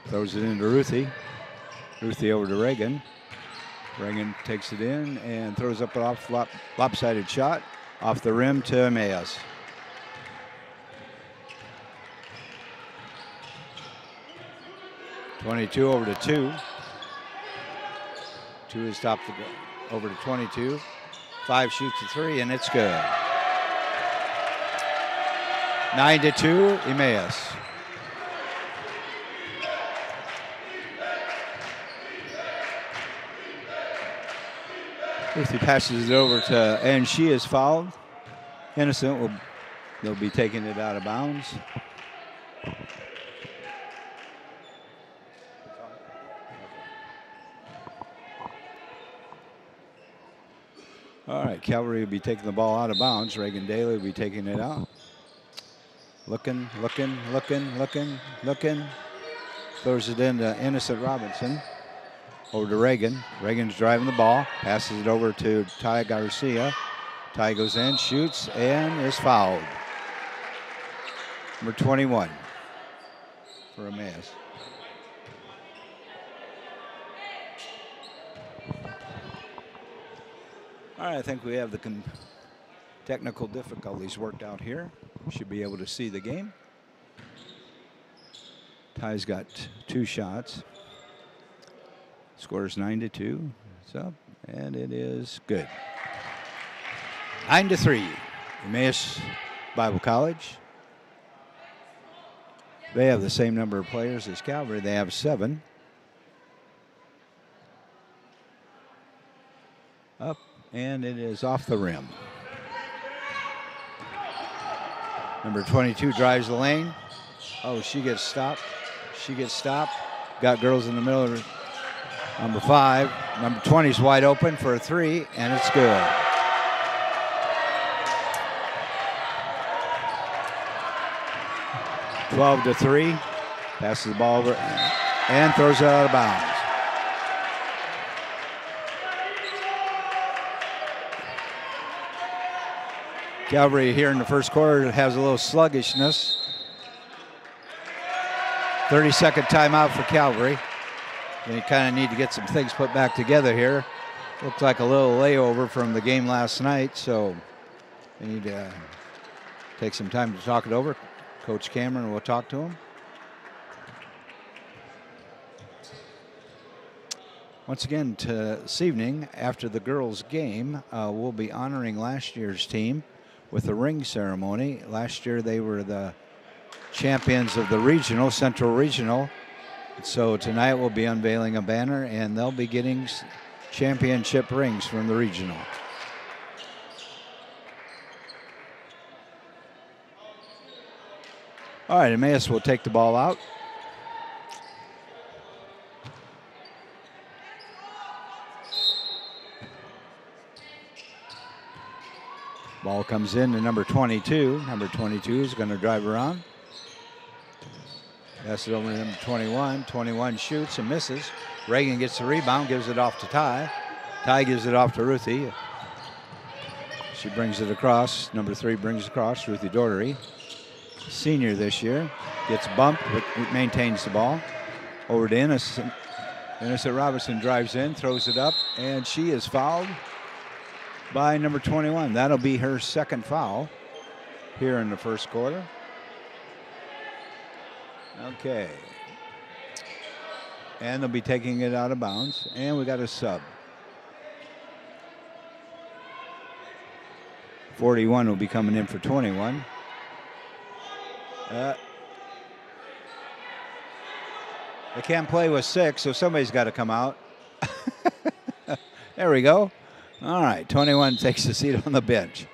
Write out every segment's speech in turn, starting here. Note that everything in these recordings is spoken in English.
Throws it into Ruthie. Ruthie over to Reagan. Reagan takes it in and throws up an lopsided shot off the rim to Emmaus. (22) over to 2. 2 is stopped over to 22. 5 shoots a 3, and it's good. 9-2, Emmaus. Ruthie passes it over to, and she is fouled. Innocent they'll be taking it out of bounds. All right, Calvary will be taking the ball out of bounds. Reagan Daly will be taking it out. Looking. Throws it into Innocent Robinson. Over to Reagan. Reagan's driving the ball. Passes it over to Ty Garcia. Ty goes in, shoots, and is fouled. Number 21 for Emmaus. All right, I think we have the technical difficulties worked out here. We should be able to see the game. Ty's got 2 shots. Score is 9-2. It's up, and it is good. 9-3. Emmaus Bible College. They have the same number of players as Calvary. They have 7. Up, and it is off the rim. Number 22 drives the lane. Oh, she gets stopped. Got girls in the middle of her. Number 5. Number 20 is wide open for a 3, and it's good. (12-3). Passes the ball over and throws it out of bounds. Calvary here in the first quarter has a little sluggishness. 30-second timeout for Calvary. They kind of need to get some things put back together here. Looks like a little layover from the game last night, so they need to take some time to talk it over. Coach Cameron will talk to him. Once again, this evening, after the girls' game, we'll be honoring last year's team with a ring ceremony. Last year, they were the champions of the regional, Central Regional. So tonight we'll be unveiling a banner, and they'll be getting championship rings from the regional. All right, Emmaus will take the ball out. Ball comes in to number 22. Number 22 is going to drive around. Pass it over to number 21. 21 shoots and misses. Reagan gets the rebound, gives it off to Ty. Ty gives it off to Ruthie. She brings it across. Number 3 brings it across. Ruthie Daugherty, senior this year, gets bumped but maintains the ball. Over to Innocent. Innocent Robinson drives in, throws it up, and she is fouled by number 21. That'll be her second foul here in the first quarter. Okay. And they'll be taking it out of bounds. And we got a sub. 41 will be coming in for 21. They can't play with 6, so somebody's got to come out. There we go. All right, 21 takes a seat on the bench.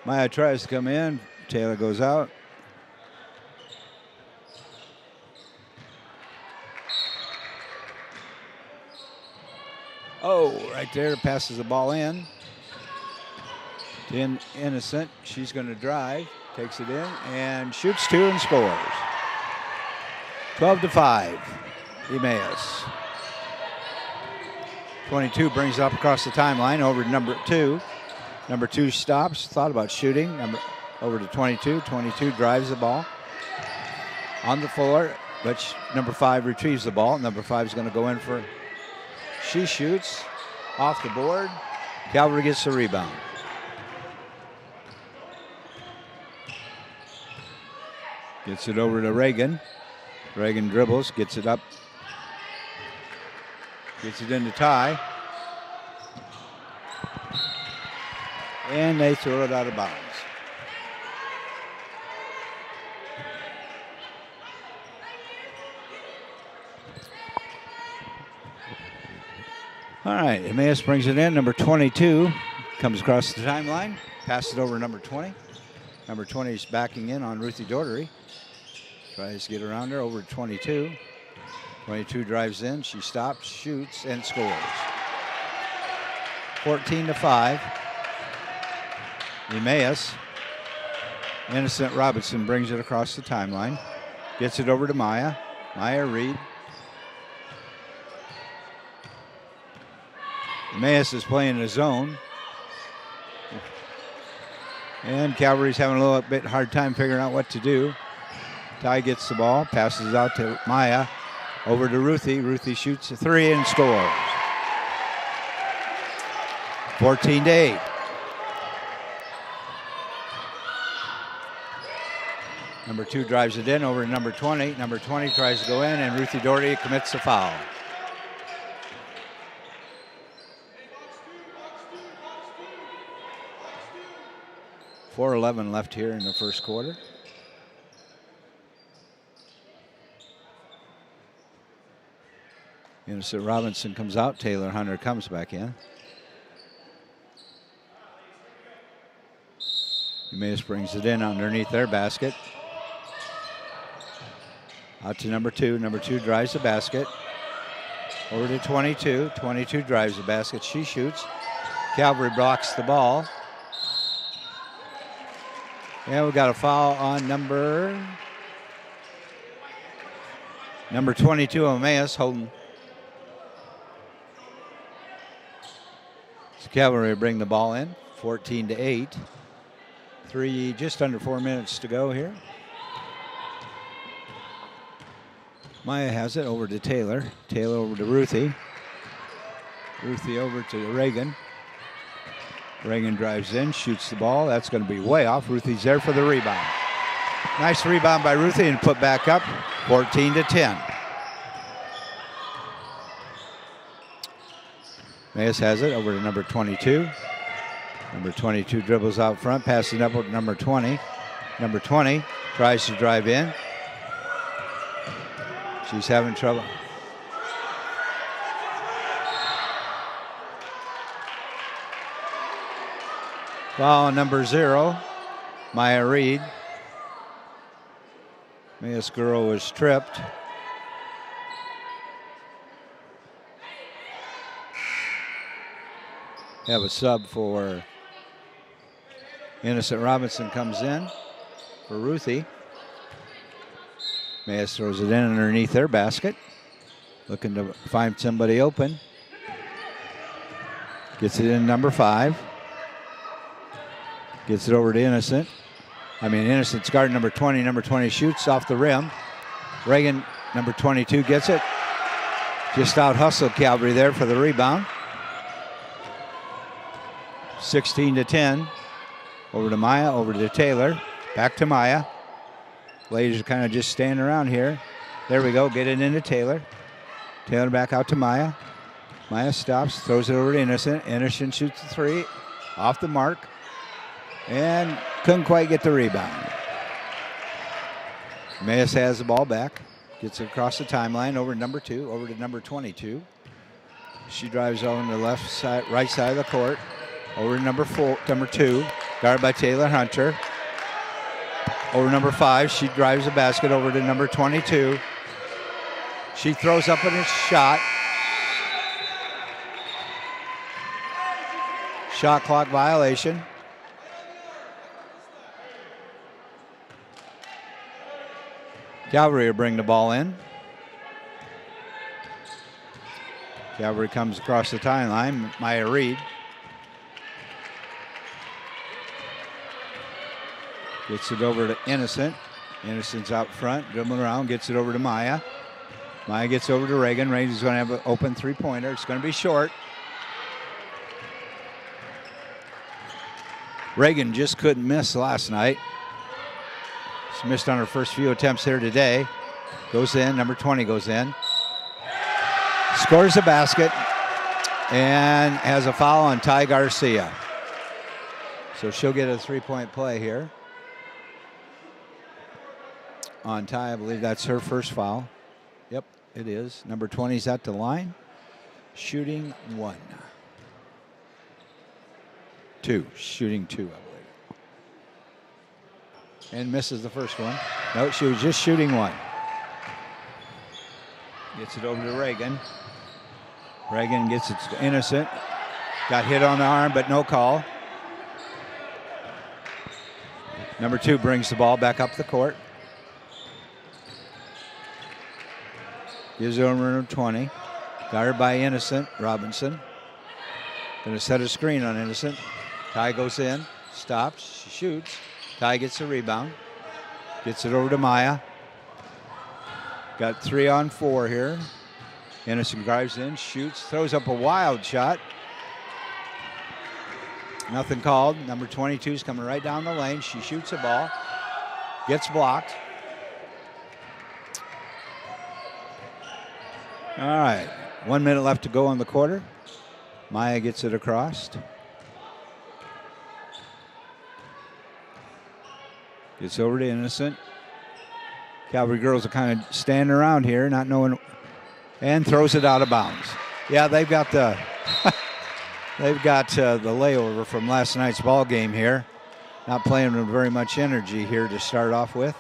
Maya tries to come in. Taylor goes out. Oh, right there, passes the ball in. Innocent, she's going to drive, takes it in, and shoots 2 and scores. 12-5, Emmaus. 22 brings it up across the timeline over to number 2. Number 2 stops, thought about shooting. Over to 22. 22 drives the ball on the floor, but number 5 retrieves the ball. Number 5 is going to go in for. She shoots off the board. Calvary gets the rebound. Gets it over to Reagan. Reagan dribbles, gets it up. Gets it into Ty. And they throw it out of bounds. All right, Emmaus brings it in. Number 22 comes across the timeline. Passes it over to number 20. Number 20 is backing in on Ruthie Daugherty. Tries to get around her over to 22. 22 drives in. She stops, shoots, and scores. 14-5. Emmaus. Innocent Robinson brings it across the timeline. Gets it over to Maya. Maya Reed. Emmaus is playing a zone. And Calvary's having a little bit hard time figuring out what to do. Ty gets the ball, passes out to Maya. Over to Ruthie. Ruthie shoots a 3 and scores. 14-8. Number 2 drives it in over to number 20. Number 20 tries to go in, and Ruthie Daugherty commits a foul. .4:11 left here in the first quarter. Innocent Robinson comes out. Taylor Hunter comes back in. Emmaus brings it in underneath their basket. Out to number 2. Number 2 drives the basket. Over to 22. 22 drives the basket. She shoots. Calvary blocks the ball. And we got a foul on number 22 of Emmaus, holding. So Calvary will bring the ball in. 14-8. Just under 4 minutes to go here. Maya has it over to Taylor. Taylor over to Ruthie. Ruthie over to Reagan. Reagan drives in, shoots the ball. That's going to be way off. Ruthie's there for the rebound. Nice rebound by Ruthie and put back up. 14-10. Emmaus has it over to number 22. Number 22 dribbles out front, passing up with number 20. Number 20 tries to drive in. She's having trouble. Foul on number 0, Maya Reed. Emmaus girl was tripped. Have a sub for Innocent Robinson comes in for Ruthie. Emmaus throws it in underneath their basket. Looking to find somebody open. Gets it in number 5. Gets it over to Innocent. Innocent's guarding number 20. Number 20 shoots off the rim. Reagan, number 22, gets it. Just out-hustled Calvary there for the rebound. 16-10. Over to Maya, over to Taylor. Back to Maya. Ladies are kind of just standing around here. There we go, get it into Taylor. Taylor back out to Maya. Maya stops, throws it over to Innocent. Innocent shoots the 3, off the mark. And couldn't quite get the rebound. Emmaus has the ball back. Gets it across the timeline over to number 2, over to number 22. She drives over to the left side, right side of the court. Over to number 2, guarded by Taylor Hunter. Over number 5, she drives the basket over to number 22. She throws up in a shot. Shot clock violation. Calvary will bring the ball in. Calvary comes across the timeline. Maya Reed. Gets it over to Innocent. Innocent's out front, dribbling around, gets it over to Maya. Maya gets over to Reagan. Reagan's going to have an open three-pointer. It's going to be short. Reagan just couldn't miss last night. She missed on her first few attempts here today. Goes in, number 20 goes in. Scores a basket and has a foul on Ty Garcia. So she'll get a three-point play here. On Ty, I believe that's her first foul. Yep, it is. Number 20's at the line. Shooting 1. 2. Shooting 2, I believe. And misses the first one. No, she was just shooting 1. Gets it over to Reagan. Reagan gets it to Innocent. Got hit on the arm, but no call. Number 2 brings the ball back up the court. Gives it over to 20. Guarded by Innocent. Robinson. Going to set a screen on Innocent. Ty goes in. Stops. She shoots. Ty gets the rebound. Gets it over to Maya. Got 3 on 4 here. Innocent drives in. Shoots. Throws up a wild shot. Nothing called. Number 22 is coming right down the lane. She shoots the ball. Gets blocked. All right, 1 minute left to go on the quarter. Maya gets it across. Gets over to Innocent. Calvary girls are kind of standing around here, not knowing, and throws it out of bounds. Yeah, they've got the the layover from last night's ball game here. Not playing with very much energy here to start off with.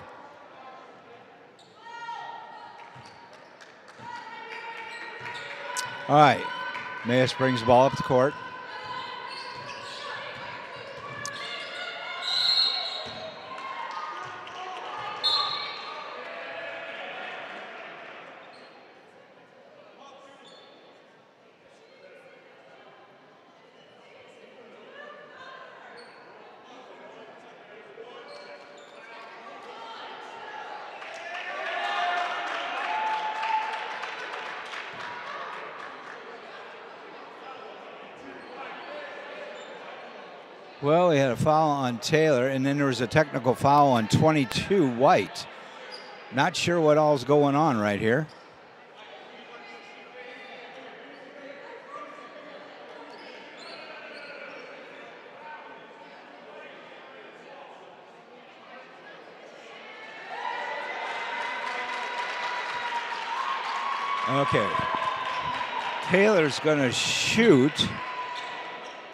All right, Emmaus brings the ball up the court. Well, we had a foul on Taylor, and then there was a technical foul on 22, White. Not sure what all's going on right here. Okay. Taylor's going to shoot.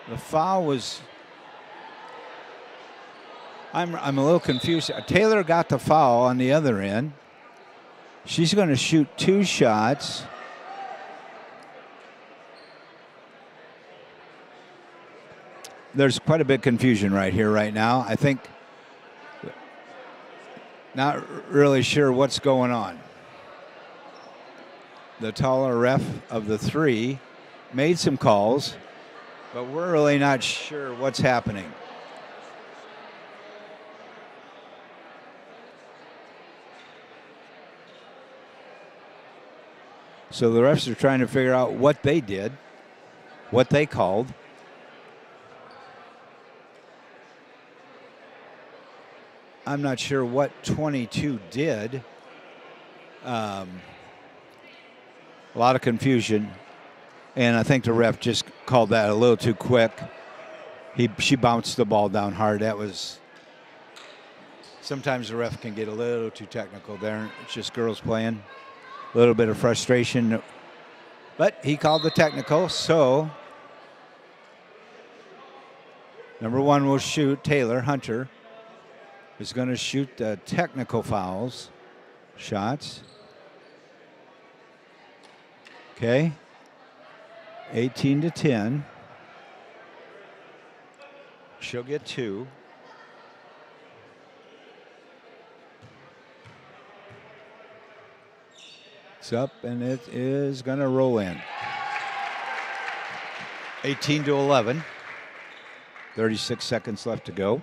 The foul was... I'm a little confused. Taylor got the foul on the other end. She's going to shoot 2 shots. There's quite a bit of confusion right here right now. I think not really sure what's going on. The taller ref of the 3 made some calls, but we're really not sure what's happening. So the refs are trying to figure out what they did, what they called. I'm not sure what 22 did. A lot of confusion, and I think the ref just called that a little too quick. She bounced the ball down hard. That was... Sometimes the ref can get a little too technical there. It's just girls playing. A little bit of frustration, but he called the technical, so number 1 will shoot. Taylor Hunter is going to shoot the technical fouls shots. Okay, 18-10. She'll get 2. Up, and it is going to roll in. 18-11. 36 seconds left to go.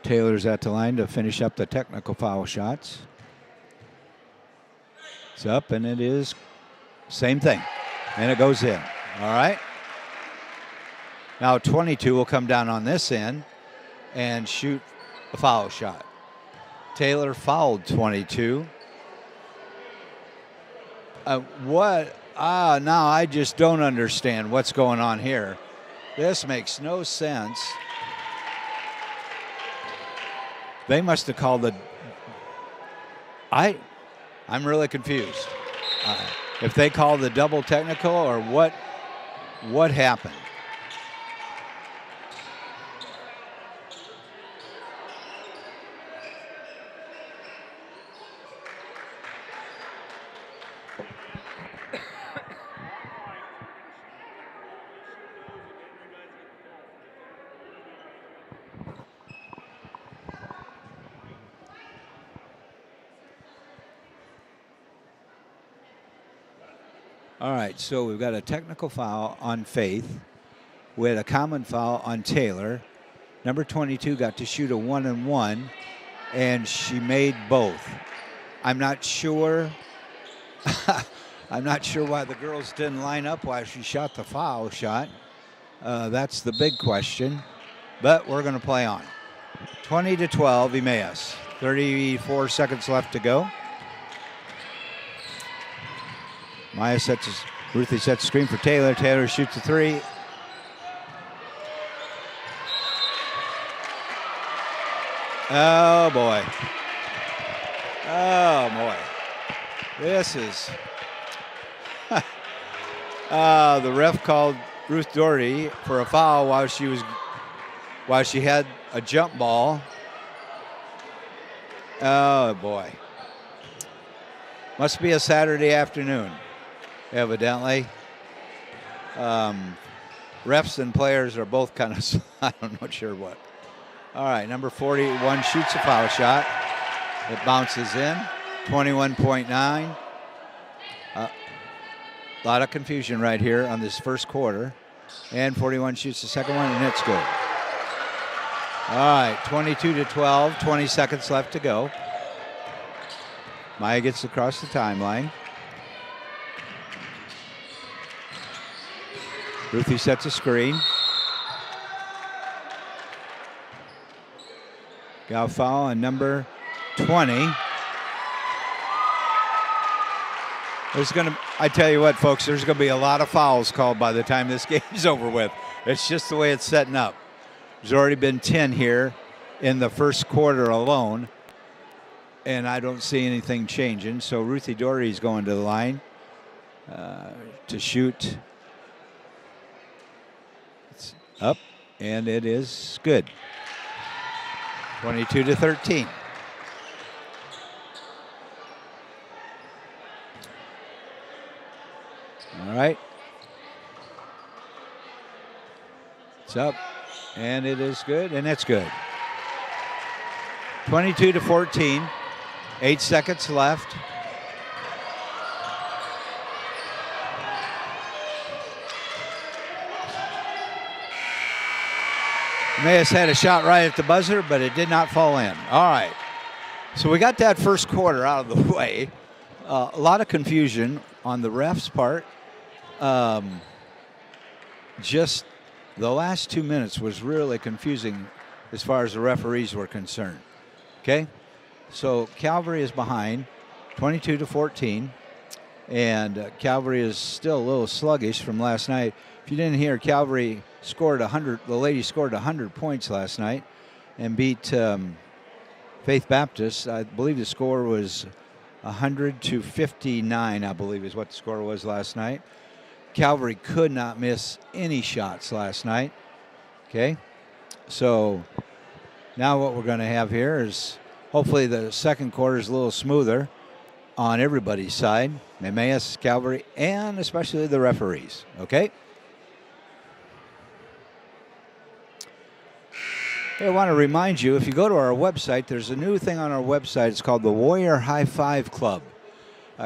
Taylor's at the line to finish up the technical foul shots. It's up, and it is same thing. And it goes in. All right. Now 22 will come down on this end and shoot a foul shot. Taylor fouled 22. Now I just don't understand what's going on here. This makes no sense. They must have called the... I'm really confused. If they called the double technical or what happened? All right, so we've got a technical foul on Faith. We had a common foul on Taylor. Number 22 got to shoot a 1-and-1, and she made both. I'm not sure. I'm not sure why the girls didn't line up while she shot the foul shot. That's the big question, but we're going to play on. 20-12, Emmaus. 34 seconds left to go. Ruthie sets the screen for Taylor. Taylor shoots a three. Oh, boy. Oh, boy. This is... the ref called Ruth Doherty for a foul while she had a jump ball. Oh, boy. Must be a Saturday afternoon. Evidently. Refs and players are both kind of, I'm not sure what. All right, number 41 shoots a foul shot. It bounces in, 21.9. A lot of confusion right here on this first quarter. And 41 shoots the second one, and it's good. All right, 22-12, 20 seconds left to go. Maya gets across the timeline. Ruthie sets a screen. Got a foul on number 20. I tell you what, folks, there's going to be a lot of fouls called by the time this game's over with. It's just the way it's setting up. There's already been 10 here in the first quarter alone, and I don't see anything changing. So Ruthie Doherty's going to the line to shoot. It's up, and it is good. 22-13. All right. It's up, and it is good, and it's good. 22-14. 8 seconds left. Emmaus had a shot right at the buzzer, but it did not fall in. All right. So we got that first quarter out of the way. A lot of confusion on the ref's part. Just the last 2 minutes was really confusing as far as the referees were concerned. Okay? So Calvary is behind 22-14. And Calvary is still a little sluggish from last night. If you didn't hear, Calvary scored 100. The ladies scored 100 points last night and beat Faith Baptist. I believe the score was 100-59, I believe is what the score was last night. Calvary could not miss any shots last night. Okay, so now what we're going to have here is hopefully the second quarter is a little smoother on everybody's side, Emmaus, Calvary, and especially the referees. Okay. Hey, I want to remind you, if you go to our website, there's a new thing on our website. It's called the Warrior High Five Club.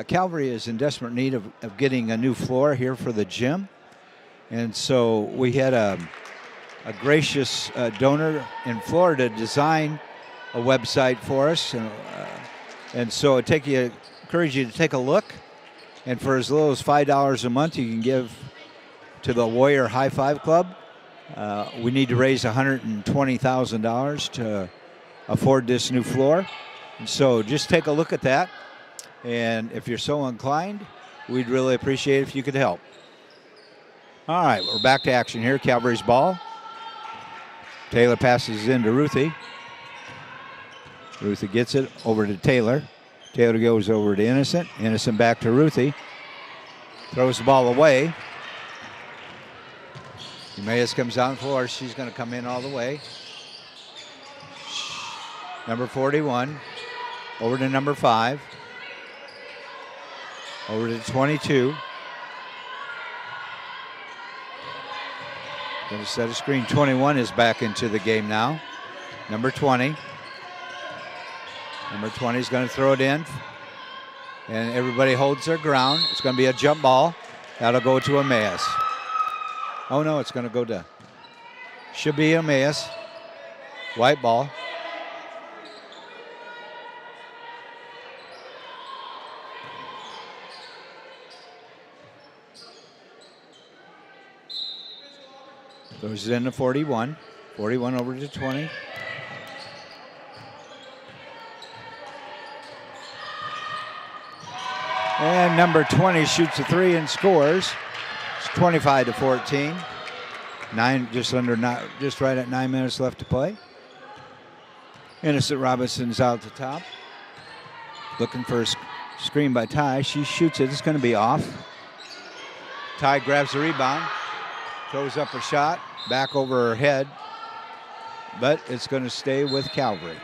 Calvary is in desperate need of getting a new floor here for the gym. And so we had a gracious donor in Florida design a website for us, and so encourage you to take a look. And for as little as $5 a month, you can give to the Warrior High Five Club. We need to raise $120,000 to afford this new floor. And so just take a look at that. And if you're so inclined, we'd really appreciate it if you could help. All right, we're back to action here. Calvary's ball. Taylor passes into Ruthie. Ruthie gets it over to Taylor. Taylor goes over to Innocent. Innocent back to Ruthie. Throws the ball away. Emmaus comes down the floor. She's going to come in all the way. Number 41. Over to number 5. Over to 22. Going to set a screen. 21 is back into the game now. Number 20. Number 20 is going to throw it in. And everybody holds their ground. It's going to be a jump ball. That'll go to Emmaus. Oh, no, it's going to go to, should be Emmaus. White ball. Goes into 41. 41 over to 20. And number 20 shoots a 3 and scores. It's 25-14. Just right at 9 minutes left to play. Innocent Robinson's out the top. Looking for a screen by Ty. She shoots it. It's going to be off. Ty grabs the rebound. Throws up a shot. Back over her head. But it's going to stay with Calvary.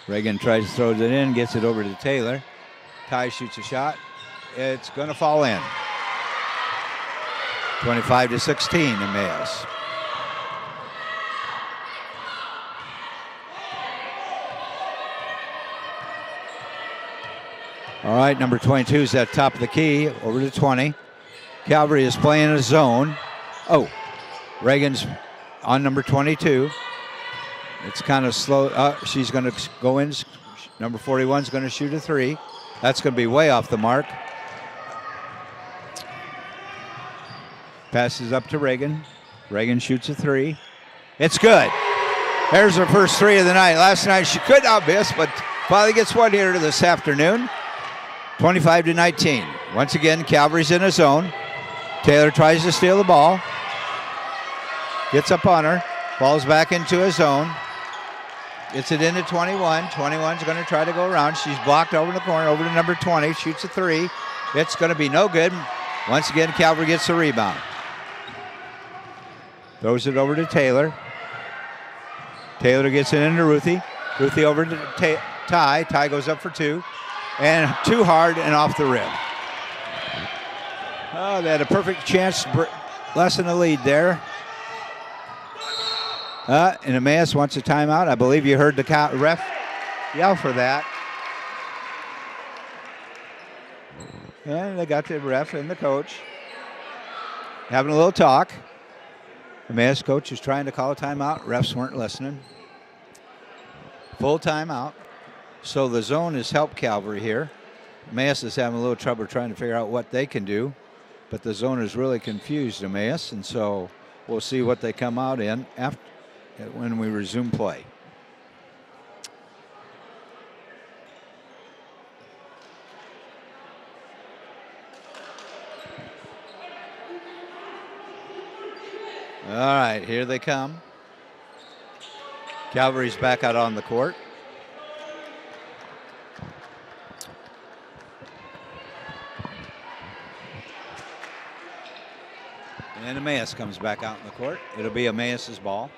Reagan tries to throw it in, gets it over to Taylor. Ty shoots a shot. It's going to fall in. 25-16 Emmaus. All right, number 22 is at top of the key, over to 20. Calvary is playing a zone. Oh, Reagan's on number 22. It's kind of slow. She's going to go in. Number 41 is going to shoot a 3. That's going to be way off the mark. Passes up to Reagan. Reagan shoots a 3. It's good. There's her first 3 of the night. Last night she could not miss, but finally gets one here this afternoon. 25-19. Once again, Calvary's in a zone. Taylor tries to steal the ball. Gets up on her. Falls back into a zone. Gets it into 21. 21's going to try to go around. She's blocked over in the corner. Over to number 20. Shoots a 3. It's going to be no good. Once again, Calvary gets the rebound. Throws it over to Taylor. Taylor gets it into Ruthie. Ruthie over to Ty. Ty goes up for 2. And too hard and off the rim. Oh, they had a perfect chance to lessen the lead there. And Emmaus wants a timeout. I believe you heard the ref yell for that. And they got the ref and the coach having a little talk. Emmaus coach was trying to call a timeout. Refs weren't listening. Full timeout. So the zone has helped Calvary here. Emmaus is having a little trouble trying to figure out what they can do. But the zone has really confused Emmaus. And so we'll see what they come out in when we resume play. All right, here they come. Calvary's back out on the court. And Emmaus comes back out in the court. It'll be Emmaus's ball.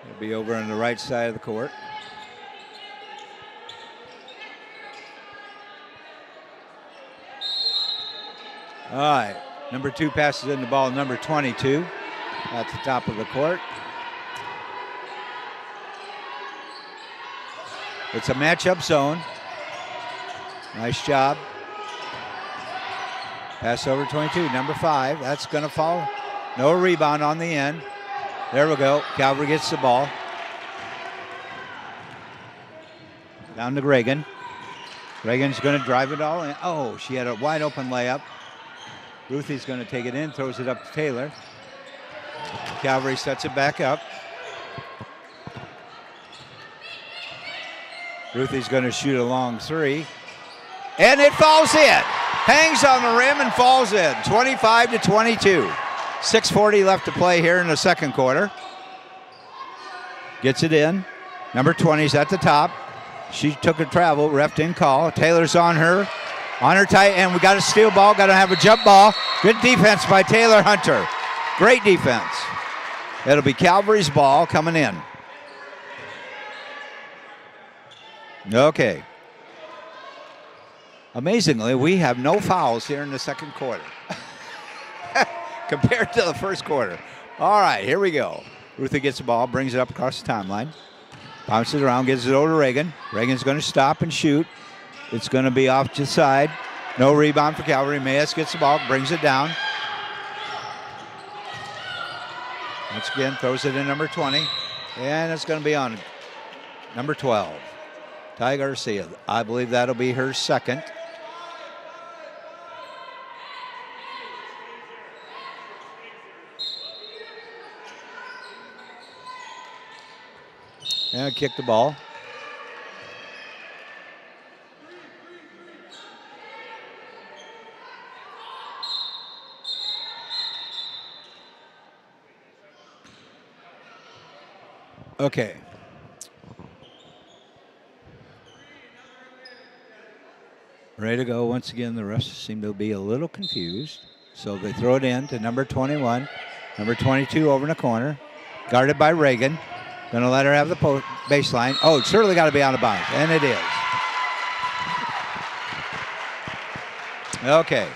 It'll be over on the right side of the court. All right. Number 2 passes in the ball. Number 22 at the top of the court. It's a matchup zone. Nice job. Pass over 22, number 5. That's going to fall. No rebound on the end. There we go. Calvary gets the ball. Down to Reagan. Reagan's going to drive it all in. Oh, she had a wide open layup. Ruthie's going to take it in, throws it up to Taylor. Calvary sets it back up. Ruthie's going to shoot a long 3. And it falls in. Hangs on the rim and falls in. 25-22. 6:40 left to play here in the second quarter. Gets it in. Number 20's at the top. She took a travel. Ref didn't call. Taylor's on her. On her tight, and we got a steal ball. Got to have a jump ball. Good defense by Taylor Hunter. Great defense. It'll be Calvary's ball coming in. Okay. Amazingly, we have no fouls here in the second quarter compared to the first quarter. All right, here we go. Ruthie gets the ball, brings it up across the timeline. Bounces around, gives it over to Reagan. Reagan's going to stop and shoot. It's going to be off to the side. No rebound for Calvary. Emmaus gets the ball, brings it down. Once again, throws it in number 20. And it's going to be on number 12. Ty Garcia. I believe that'll be her second. And kick the ball. Okay. Ready to go. Once again, the refs seem to be a little confused. So they throw it in to number 21. Number 22 over in the corner. Guarded by Reagan. Going to let her have the baseline. Oh, it's certainly got to be out of bounds. And it is. Okay.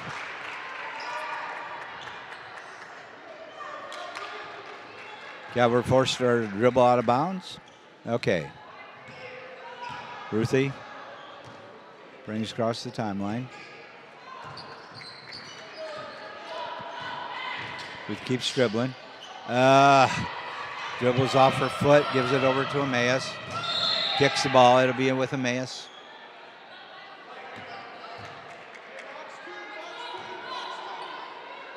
Calvary forced her to dribble out of bounds. Okay. Ruthie brings across the timeline. Ruth keeps dribbling. Dribbles off her foot, gives it over to Emmaus. Kicks the ball, it'll be in with Emmaus.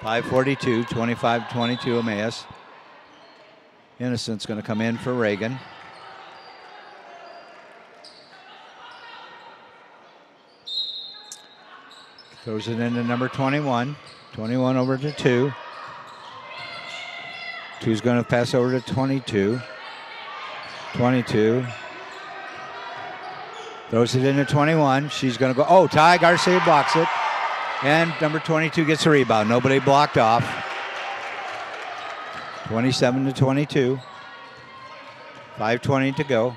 .542, 25-22 Emmaus. Innocent's going to come in for Reagan. Throws it into number 21. 21 over to 2. 2's going to pass over to 22. 22. Throws it into 21. She's going to go. Oh, Ty Garcia blocks it. And number 22 gets a rebound. Nobody blocked off. 27-22. 5:20 to go.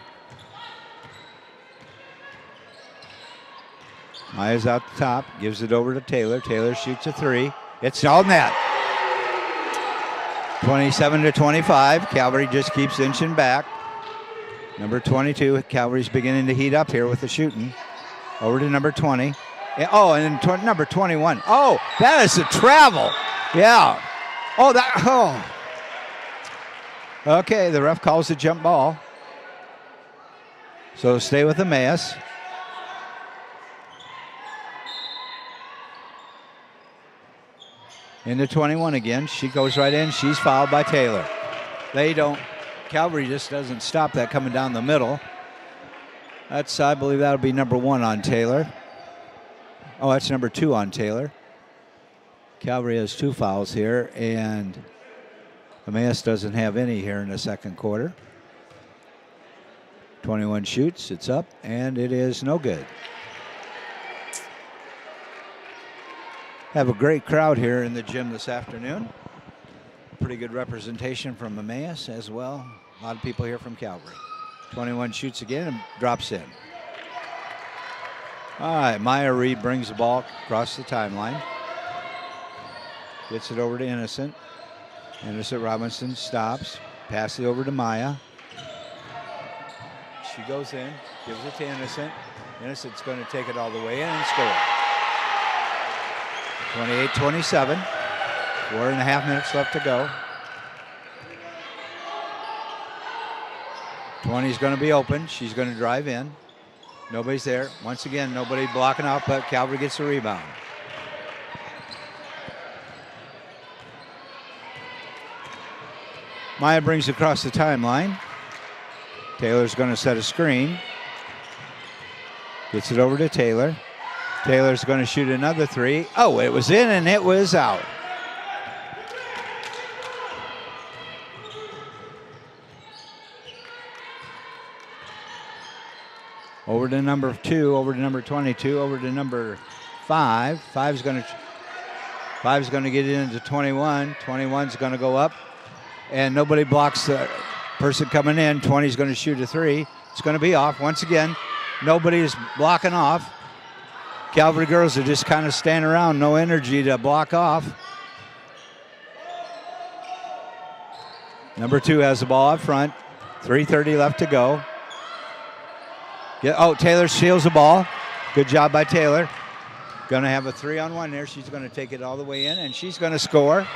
Maya's out the top. Gives it over to Taylor. Taylor shoots a 3. It's all net. 27-25. Calvary just keeps inching back. Number 22. Calvary's beginning to heat up here with the shooting. Over to number 20. And then number 21. Oh, that is a travel. Yeah. Oh. Okay, the ref calls the jump ball. So stay with Emmaus. Into 21 again. She goes right in. She's fouled by Taylor. Calvary just doesn't stop that coming down the middle. I believe that'll be number 1 on Taylor. Oh, that's number 2 on Taylor. Calvary has 2 fouls here, and Emmaus doesn't have any here in the second quarter. 21 shoots, it's up, and it is no good. Have a great crowd here in the gym this afternoon. Pretty good representation from Emmaus as well. A lot of people here from Calvary. 21 shoots again and drops in. All right, Maya Reed brings the ball across the timeline. Gets it over to Innocent. Innocent Robinson stops. Passes it over to Maya. She goes in, gives it to Innocent. Innocent's going to take it all the way in and score. 28-27. 4.5 minutes left to go. 20's going to be open. She's going to drive in. Nobody's there. Once again, nobody blocking off, but Calvary gets the rebound. Maya brings it across the timeline. Taylor's going to set a screen. Gets it over to Taylor. Taylor's going to shoot another three. Oh, it was in and it was out. Over to number 2, over to number 22, over to number 5. Five's going to get into 21. 21's going to go up, and nobody blocks the person coming in. 20's going to shoot a three. It's going to be off once again. Nobody's blocking off. Calvary girls are just kind of standing around, no energy to block off. Number 2 has the ball up front. 3:30 left to go. Yeah, oh, Taylor steals the ball. Good job by Taylor. Going to have a 3-on-1 there. She's going to take it all the way in, and she's going to score.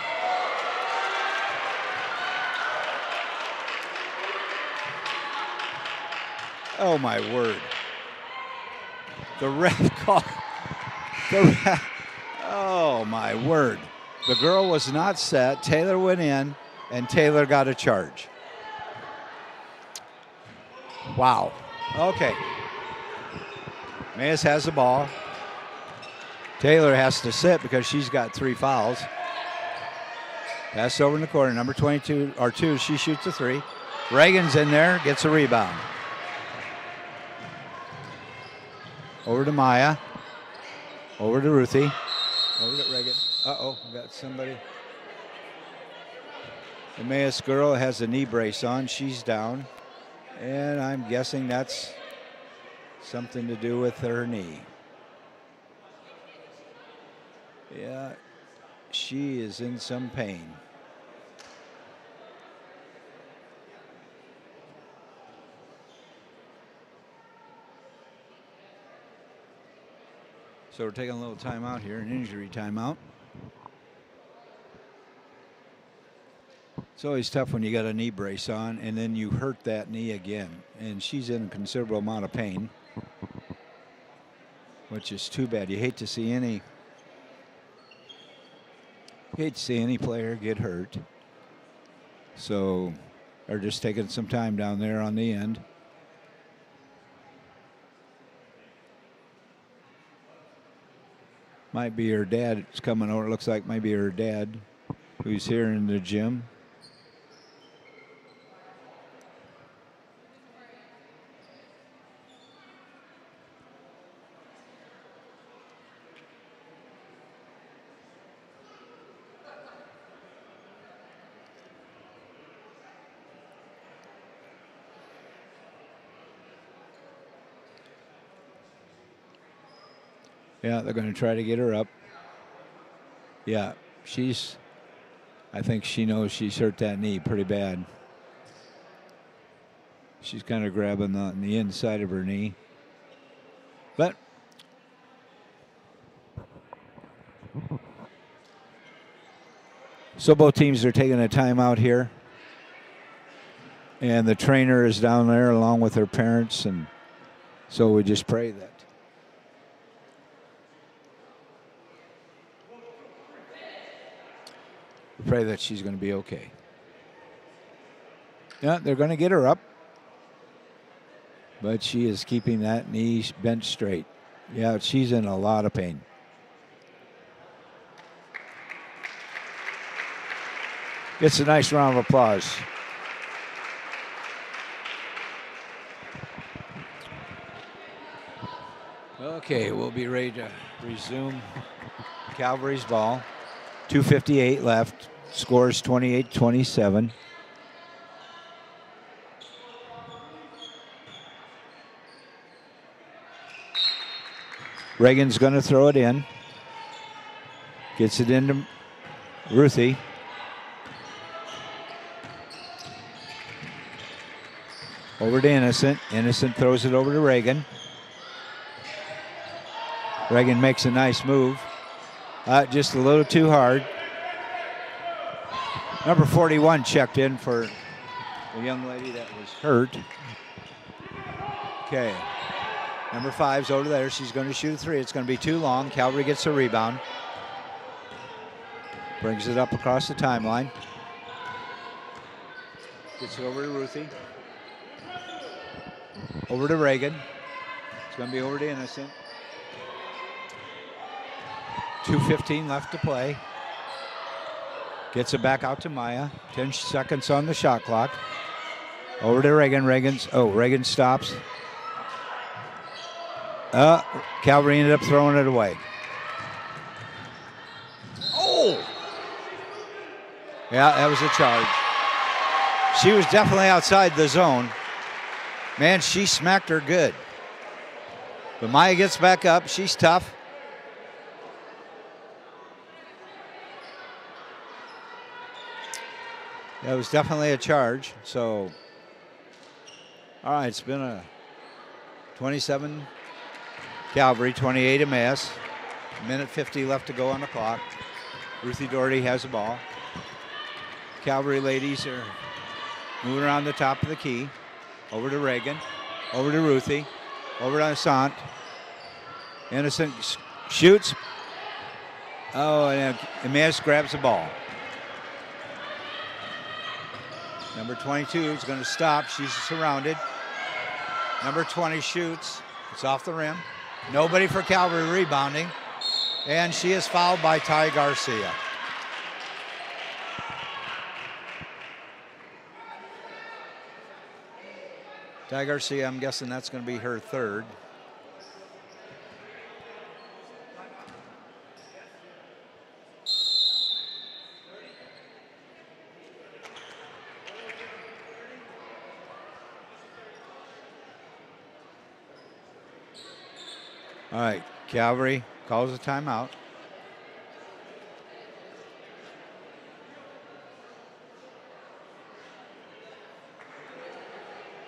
Oh, my word. The ref call. Oh, my word. The girl was not set. Taylor went in, and Taylor got a charge. Wow. Okay. Emmaus has the ball. Taylor has to sit because she's got 3 fouls. Pass over in the corner. Number 22 or 2, she shoots a 3. Reagan's in there, gets a rebound. Over to Maya. Over to Ruthie. Over to Reagan. Uh-oh, we got somebody. The Emmaus girl has a knee brace on. She's down. And I'm guessing that's something to do with her knee. Yeah, she is in some pain. So we're taking a little timeout here, an injury timeout. It's always tough when you got a knee brace on and then you hurt that knee again. And she's in a considerable amount of pain, which is too bad. You hate to see any player get hurt. So they're just taking some time down there on the end. Might be her dad. It's coming over. It looks like maybe her dad, who's here in the gym. Yeah, they're going to try to get her up. Yeah, I think she knows she's hurt that knee pretty bad. She's kind of grabbing on the inside of her knee. But so both teams are taking a timeout here. And the trainer is down there along with her parents. And so we just pray that she's going to be okay. Yeah, they're going to get her up. But she is keeping that knee bent straight. Yeah, she's in a lot of pain. Gets a nice round of applause. Okay, we'll be ready to resume Calvary's ball. 2:58 left. Scores 28-27. Reagan's going to throw it in. Gets it into Ruthie. Over to Innocent. Innocent throws it over to Reagan. Reagan makes a nice move. Just a little too hard. Number 41 checked in for the young lady that was hurt. Okay. Number 5's over there. She's going to shoot a 3. It's going to be too long. Calvary gets a rebound. Brings it up across the timeline. Gets it over to Ruthie. Over to Reagan. It's going to be over to Innocent. 2:15 left to play. Gets it back out to Maya. 10 seconds on the shot clock. Over to Reagan. Reagan stops. Calvary ended up throwing it away. Oh! Yeah, that was a charge. She was definitely outside the zone. Man, she smacked her good. But Maya gets back up. She's tough. That was definitely a charge. So, all right, it's been a 27 Calvary, 28 Emmaus. Minute 50 left to go on the clock. Ruthie Doherty has the ball. Calvary ladies are moving around the top of the key. Over to Reagan. Over to Ruthie. Over to Assant. Innocent shoots. Oh, and Emmaus grabs the ball. Number 22 is going to stop. She's surrounded. Number 20 shoots. It's off the rim. Nobody for Calvary rebounding. And she is fouled by Ty Garcia. Ty Garcia, I'm guessing that's going to be her third. All right, Calvary calls a timeout.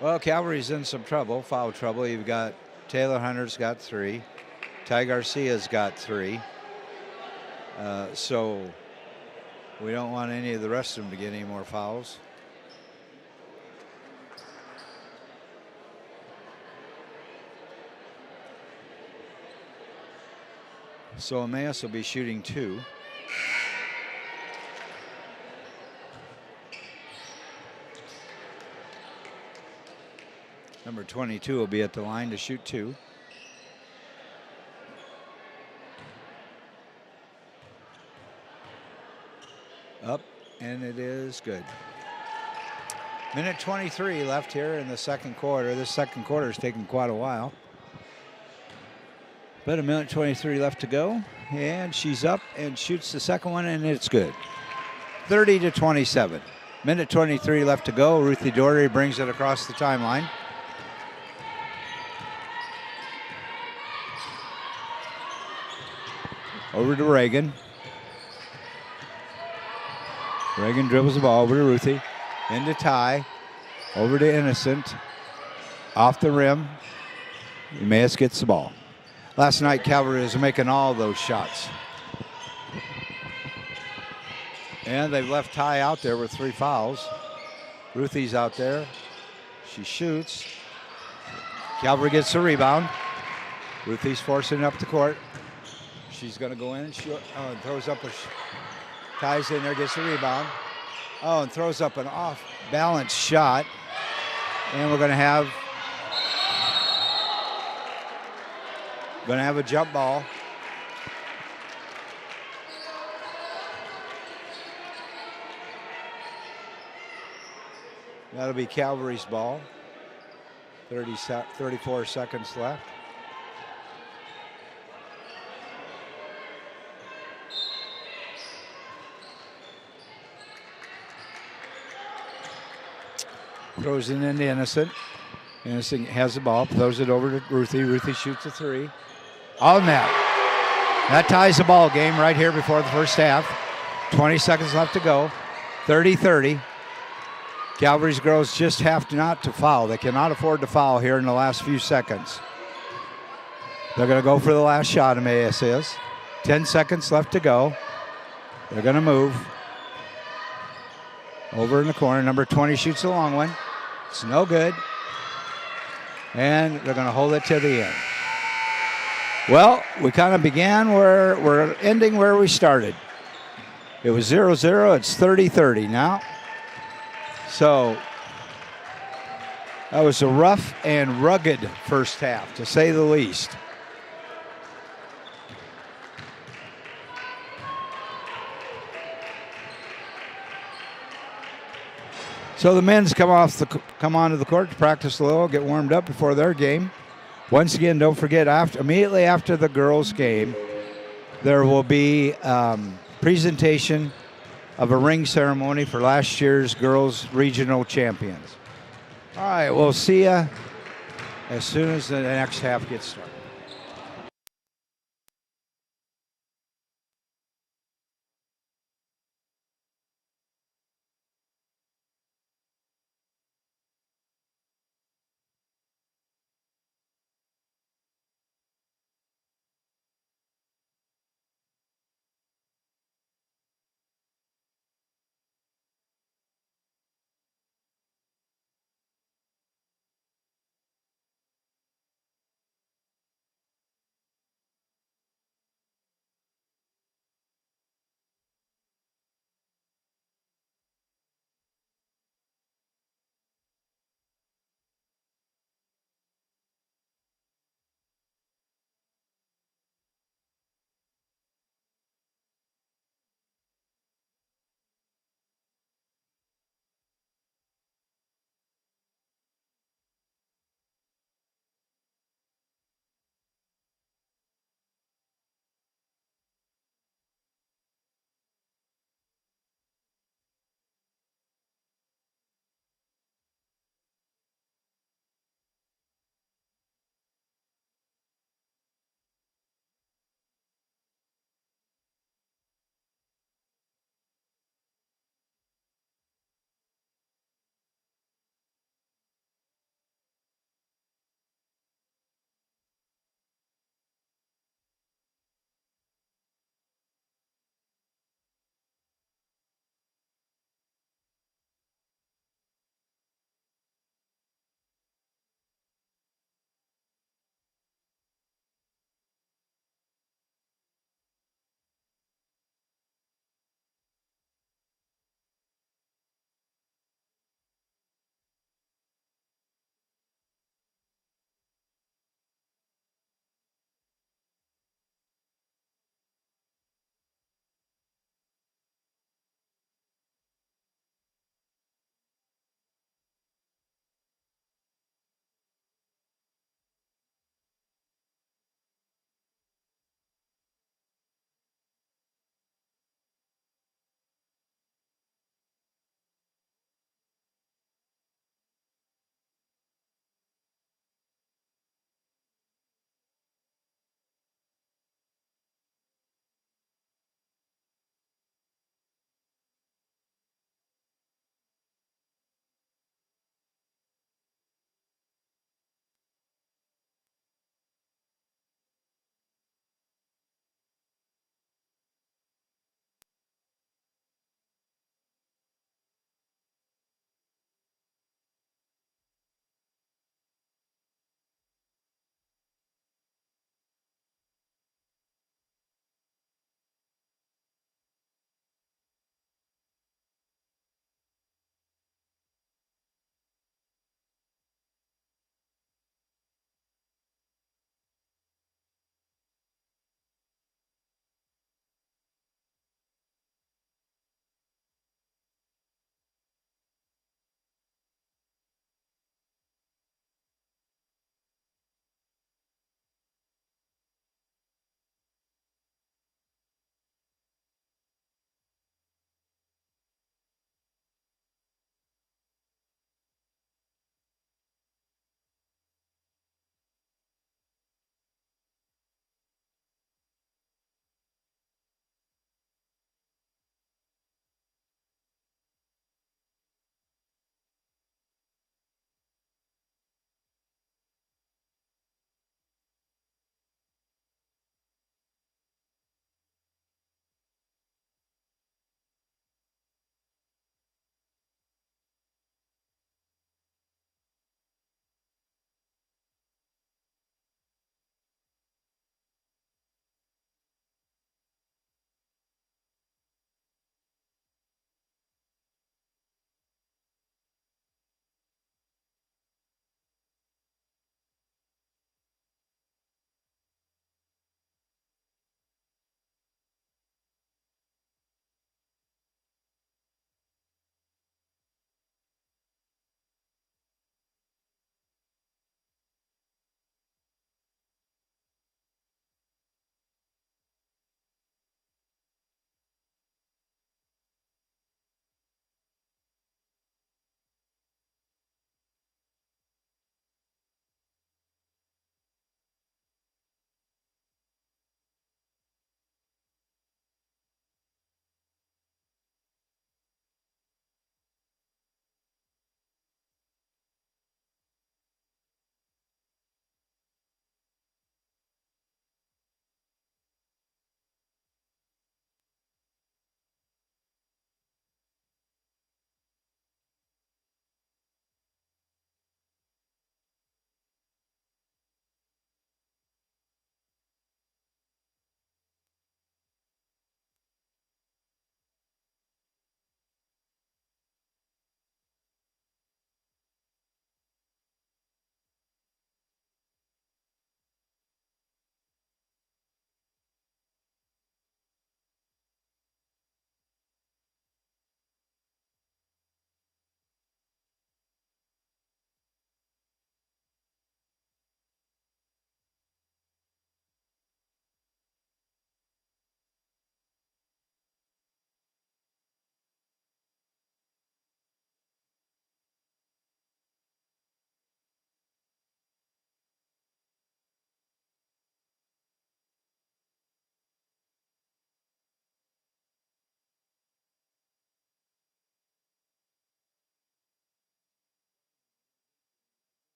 Well, Calvary's in some trouble, foul trouble. You've got Taylor Hunter's got 3. Ty Garcia's got 3. So we don't want any of the rest of them to get any more fouls. So Emmaus will be shooting 2. Number 22 will be at the line to shoot 2. Up, and it is good. Minute 23 left here in the second quarter. This second quarter is taking quite a while. But a minute 23 left to go. And she's up and shoots the second one, and it's good. 30-27. Minute 23 left to go. Ruthie Doherty brings it across the timeline. Over to Reagan. Reagan dribbles the ball over to Ruthie. Into Ty. Over to Innocent. Off the rim. Emmaus gets the ball. Last night, Calvary was making all those shots. And they've left Ty out there with 3 fouls. Ruthie's out there. She shoots. Calvary gets the rebound. Ruthie's forcing up the court. She's going to go in and shoot. Oh, and throws up a... Ty's in there, gets the rebound. Oh, and throws up an off-balance shot. And we're going to have a jump ball. That'll be Calvary's ball. 34 seconds left. Throws it into Innocent. Innocent has the ball, throws it over to Ruthie. Ruthie shoots a 3. On net. That ties the ball game right here before the first half. 20 seconds left to go. 30-30. Calvary's girls just have to not to foul. They cannot afford to foul here in the last few seconds. They're going to go for the last shot, Emmaus is. 10 seconds left to go. They're going to move. Over in the corner, number 20 shoots a long one. It's no good. And they're going to hold it to the end. Well, we kind of began where we're ending where we started. It was 0-0. It's 30-30 now. So that was a rough and rugged first half, to say the least. So the men's come onto the court to practice a little, get warmed up before their game. Once again, don't forget, immediately after the girls' game, there will be presentation of a ring ceremony for last year's girls regional champions. All right, we'll see you as soon as the next half gets started.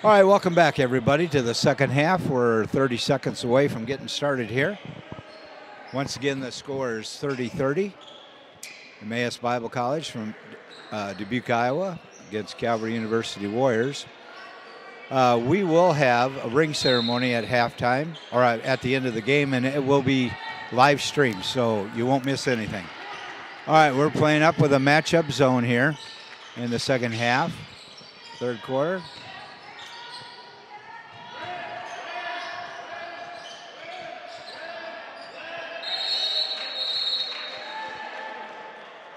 All right, welcome back, everybody, to the second half. We're 30 seconds away from getting started here. Once again, the score is 30-30. Emmaus Bible College from Dubuque, Iowa, against Calvary University Warriors. We will have a ring ceremony at halftime, or at the end of the game, and it will be live streamed, so you won't miss anything. All right, we're playing up with a matchup zone here in the second half, third quarter.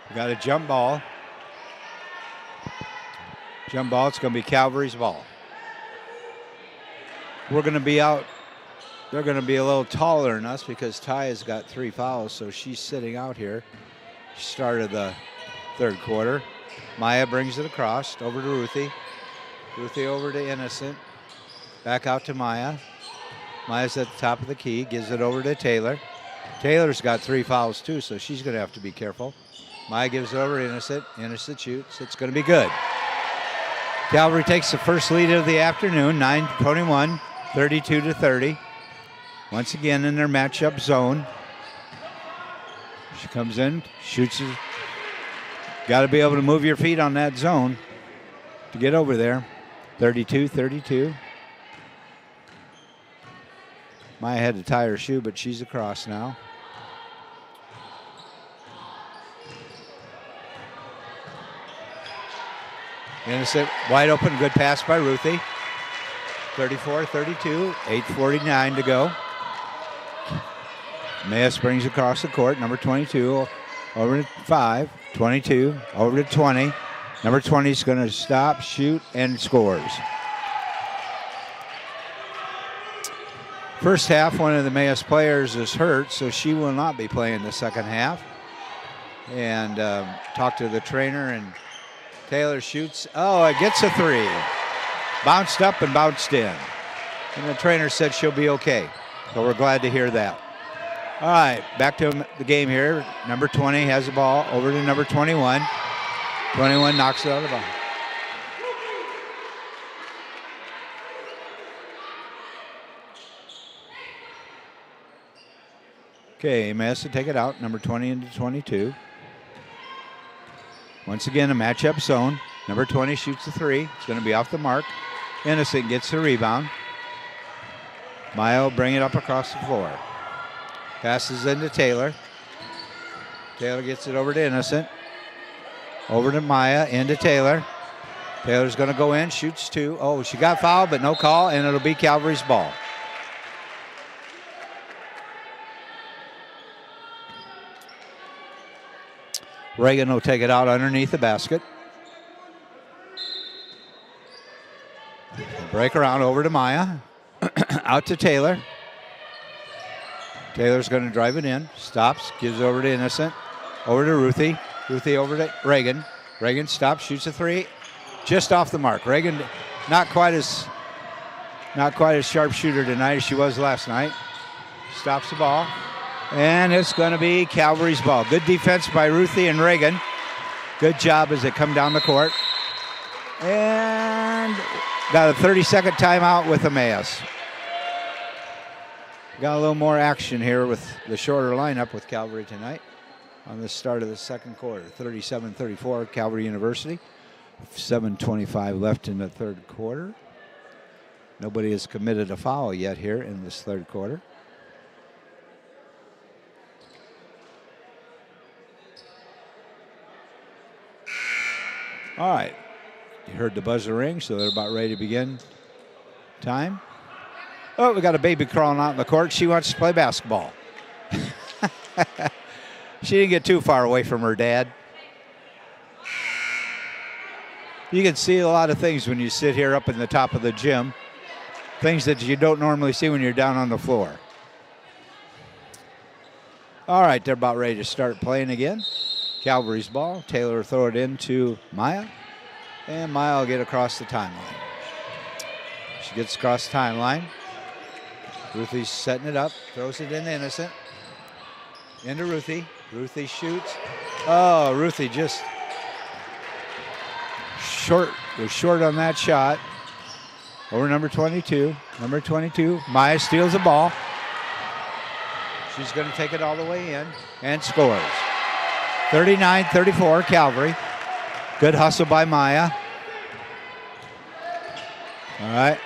We got a jump ball. Jump ball, it's going to be Calvary's ball. We're going to be out. They're going to be a little taller than us because Ty has got 3 fouls, so she's sitting out here. She started the third quarter. Maya brings it across over to Ruthie. Ruthie over to Innocent. Back out to Maya. Maya's at the top of the key, gives it over to Taylor. Taylor's got 3 fouls too, so she's going to have to be careful. Maya gives it over to Innocent. Innocent shoots. It's going to be good. Calvary takes the first lead of the afternoon, 9-21, 32-30. Once again in their matchup zone. She comes in, shoots it. Got to be able to move your feet on that zone to get over there. 32-32. Maya had to tie her shoe, but she's across now. Innocent, wide open, good pass by Ruthie. 34-32, 8:49 to go. Emmaus brings across the court, number 22, over to 5, 22, over to 20. Number 20 is going to stop, shoot, and scores. First half, one of the Emmaus players is hurt, so she will not be playing the second half. And talked to the trainer, and Taylor shoots. Oh, it gets a 3. Bounced up and bounced in. And the trainer said she'll be okay. So we're glad to hear that. All right, back to the game here. Number 20 has the ball over to number 21. 21 knocks it out of the ball. Okay, Emmaus to take it out. Number 20 into 22. Once again, a matchup zone. Number 20 shoots the 3. It's going to be off the mark. Innocent gets the rebound. Maya will bring it up across the floor. Passes into Taylor. Taylor gets it over to Innocent. Over to Maya, into Taylor. Taylor's going to go in, shoots 2. Oh, she got fouled, but no call, and it'll be Calvary's ball. Reagan will take it out underneath the basket. Break around over to Maya. Out to Taylor. Taylor's going to drive it in. Stops. Gives over to Innocent. Over to Ruthie. Ruthie over to Reagan. Reagan stops. Shoots a 3. Just off the mark. Reagan not quite as sharp shooter tonight as she was last night. Stops the ball. And it's going to be Calvary's ball. Good defense by Ruthie and Reagan. Good job as they come down the court. And got a 30-second timeout with Emmaus. Got a little more action here with the shorter lineup with Calvary tonight on the start of the second quarter. 37-34, Calvary University. 7:25 left in the third quarter. Nobody has committed a foul yet here in this third quarter. All right, you heard the buzzer ring, so they're about ready to begin time. Oh, we got a baby crawling out in the court. She wants to play basketball. She didn't get too far away from her dad. You can see a lot of things when you sit here up in the top of the gym. Things that you don't normally see when you're down on the floor. All right, they're about ready to start playing again. Calvary's ball. Taylor will throw it into Maya. And Maya will get across the timeline. She gets across the timeline. Ruthie's setting it up. Throws it into Innocent. Into Ruthie. Ruthie shoots. Oh, Ruthie just was short on that shot. Over number 22. Number 22, Maya steals the ball. She's going to take it all the way in and scores. 39-34, Calvary. Good hustle by Maya. All right.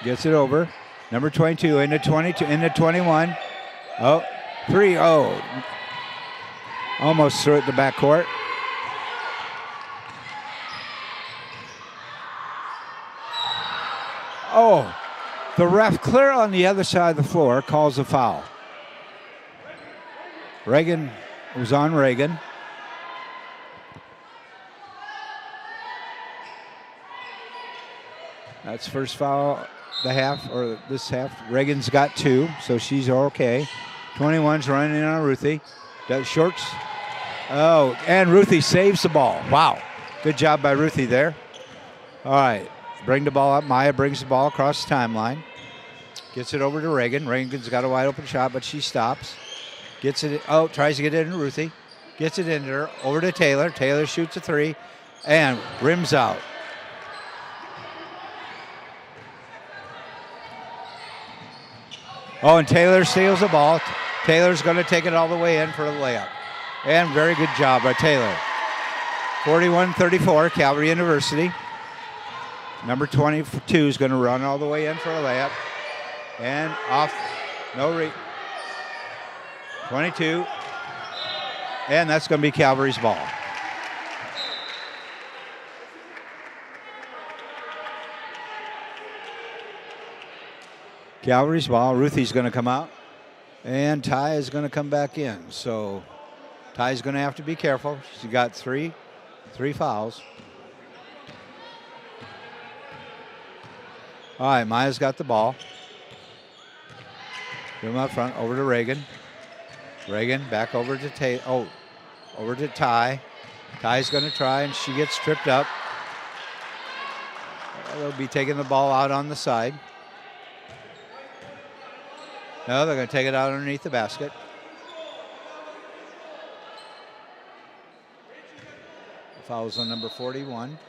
Gets it over. Number 22 into 22 into 21. Oh, 3-0. Almost threw it the backcourt. Oh, the ref clear on the other side of the floor calls a foul. Reagan was on Reagan. That's first foul the half, or this half. Reagan's got 2, so she's okay. 21's running in on Ruthie. Does shorts. Oh, and Ruthie saves the ball. Wow. Good job by Ruthie there. All right. Bring the ball up. Maya brings the ball across the timeline. Gets it over to Reagan. Reagan's got a wide open shot, but she stops. Gets it. Oh, tries to get it into Ruthie. Gets it into her. Over to Taylor. Taylor shoots a 3 and rims out. Oh, and Taylor steals the ball. Taylor's going to take it all the way in for a layup. And very good job by Taylor. 41-34, Calvary University. Number 22 is going to run all the way in for a layup. And off. No 22. And that's going to be Calvary's ball. Calvary's ball. Ruthie's going to come out. And Ty is going to come back in. So Ty's going to have to be careful. She's got three fouls. All right, Maya's got the ball. Give him up front, over to Reagan. Reagan back over to over to Ty. Ty's going to try, and she gets tripped up. They'll be taking the ball out on the side. No, they're going to take it out underneath the basket. Fouls on number 41.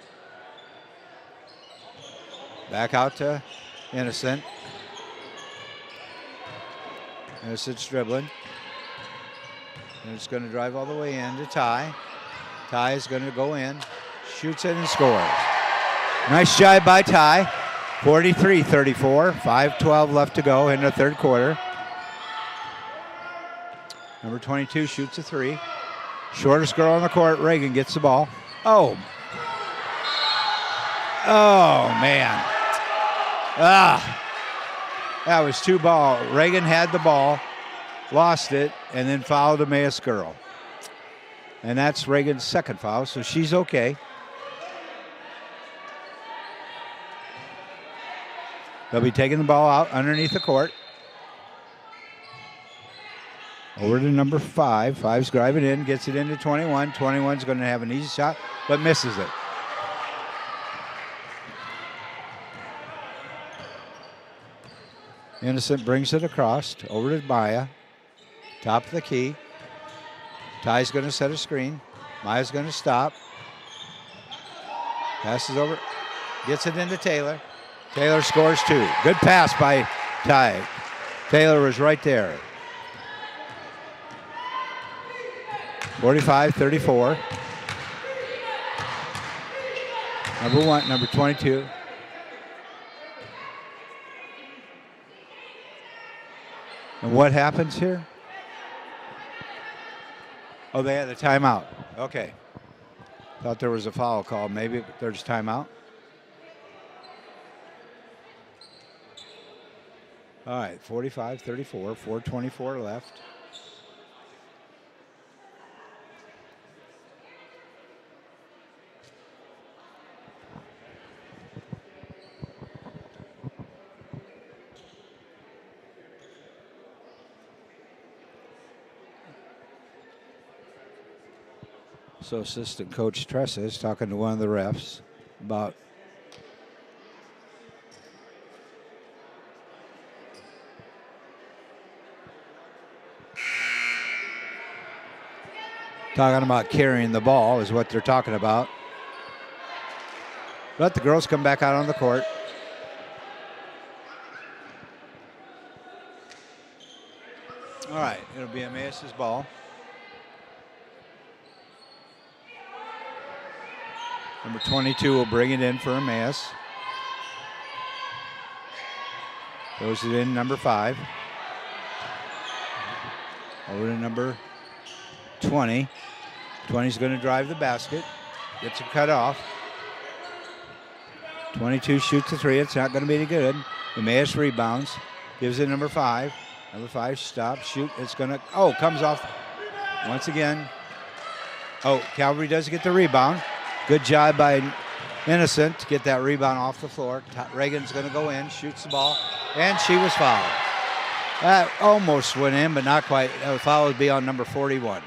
Back out to Innocent. Innocent's dribbling. And it's going to drive all the way in to Ty. Ty is going to go in, shoots it and scores. Nice job by Ty. 43-34, 5:12 left to go in the third quarter. Number 22 shoots a 3. Shortest girl on the court, Reagan, gets the ball. Oh, man. That was 2 ball. Reagan had the ball, lost it, and then fouled a Emmaus girl. And that's Reagan's second foul, so she's okay. They'll be taking the ball out underneath the court. Over to number 5. 5's driving in, gets it into 21. 21's going to have an easy shot, but misses it. Innocent brings it across, over to Maya. Top of the key. Ty's going to set a screen. Maya's going to stop. Passes over. Gets it into Taylor. Taylor scores 2. Good pass by Ty. Taylor was right there. 45-34. Number 22. And what happens here? Oh, they had a timeout. Okay. Thought there was a foul call. Maybe there's timeout. All right, 45-34, 4:24 left. So assistant coach Tressa is talking to one of the refs about carrying the ball is what they're talking about. But the girls come back out on the court. All right, it'll be Emmaus' ball. Number 22 will bring it in for Emmaus. Throws it in, number 5. Over to number 20. 20's going to drive the basket. Gets it cut off. 22 shoots a 3. It's not going to be any good. Emmaus rebounds. Gives it number 5. Number 5 stops. Shoot. It's going to. Oh, comes off once again. Oh, Calvary does get the rebound. Good job by Innocent to get that rebound off the floor. Reagan's going to go in, shoots the ball, and she was fouled. That almost went in, but not quite. The foul would be on number 41.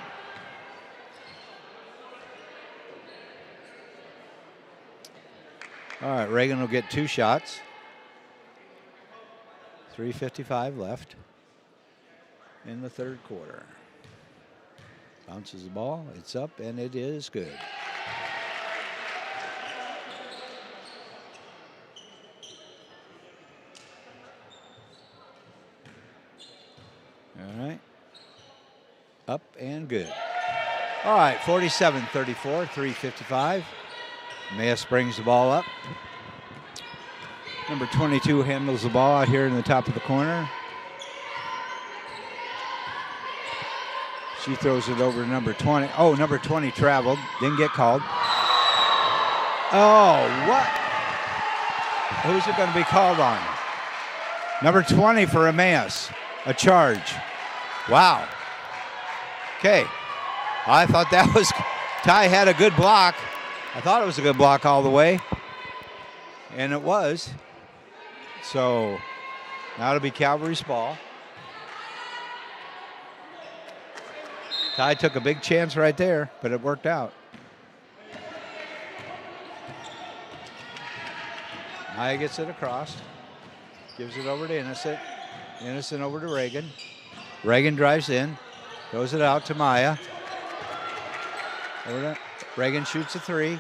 All right, Reagan will get 2 shots. 3:55 left in the third quarter. Bounces the ball, it's up, and it is good. All right. Up and good. All right, 47-34, 3:55. Emmaus brings the ball up. Number 22 handles the ball out here in the top of the corner. She throws it over to number 20. Oh, number 20 traveled, didn't get called. Oh, what? Who's it going to be called on? Number 20 for Emmaus. A charge. Wow. Okay. I thought that was, Ty had a good block. I thought it was a good block all the way. And it was. So now it'll be Calvary's ball. Ty took a big chance right there, but it worked out. Maya gets it across. Gives it over to Innocent. Innocent over to Reagan. Reagan drives in. Throws it out to Maya. Over to Reagan shoots a 3.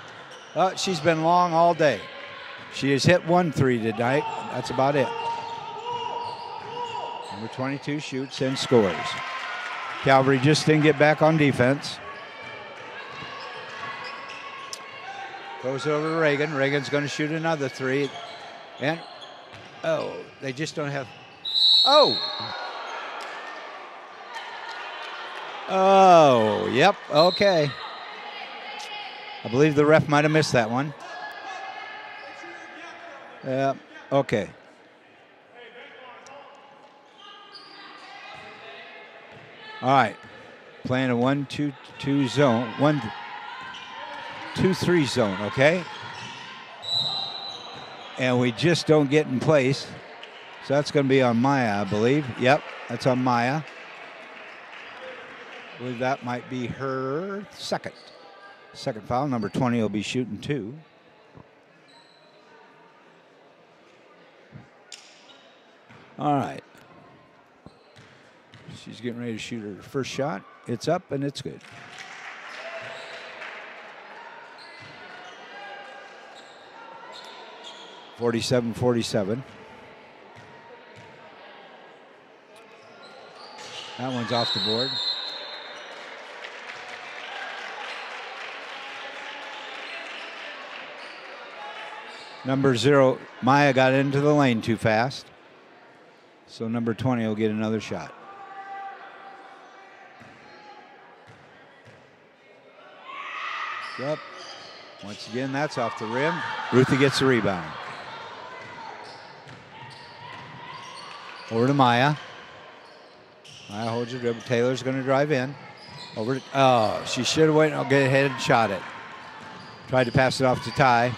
She's been long all day. She has hit 1 3 tonight. That's about it. Number 22 shoots and scores. Calvary just didn't get back on defense. Goes over to Reagan. Reagan's going to shoot another 3. And, oh, they just don't have. Oh. Oh, yep, okay. I believe the ref might have missed that one. Yeah, okay. All right. Playing a 1-2-2 zone. 1-2-3 zone, okay? And we just don't get in place. So that's going to be on Maya, I believe. Yep, that's on Maya. I believe that might be her second foul. Number 20 will be shooting 2. All right. She's getting ready to shoot her first shot. It's up and it's good. (47-47). That one's off the board. Number 0, Maya got into the lane too fast. So number 20 will get another shot. Yep. Once again, that's off the rim. Ruthie gets the rebound. Over to Maya. Maya holds her dribble. Taylor's going to drive in. Over to, oh, she should have went. I'll get ahead and shot it. Tried to pass it off to Ty.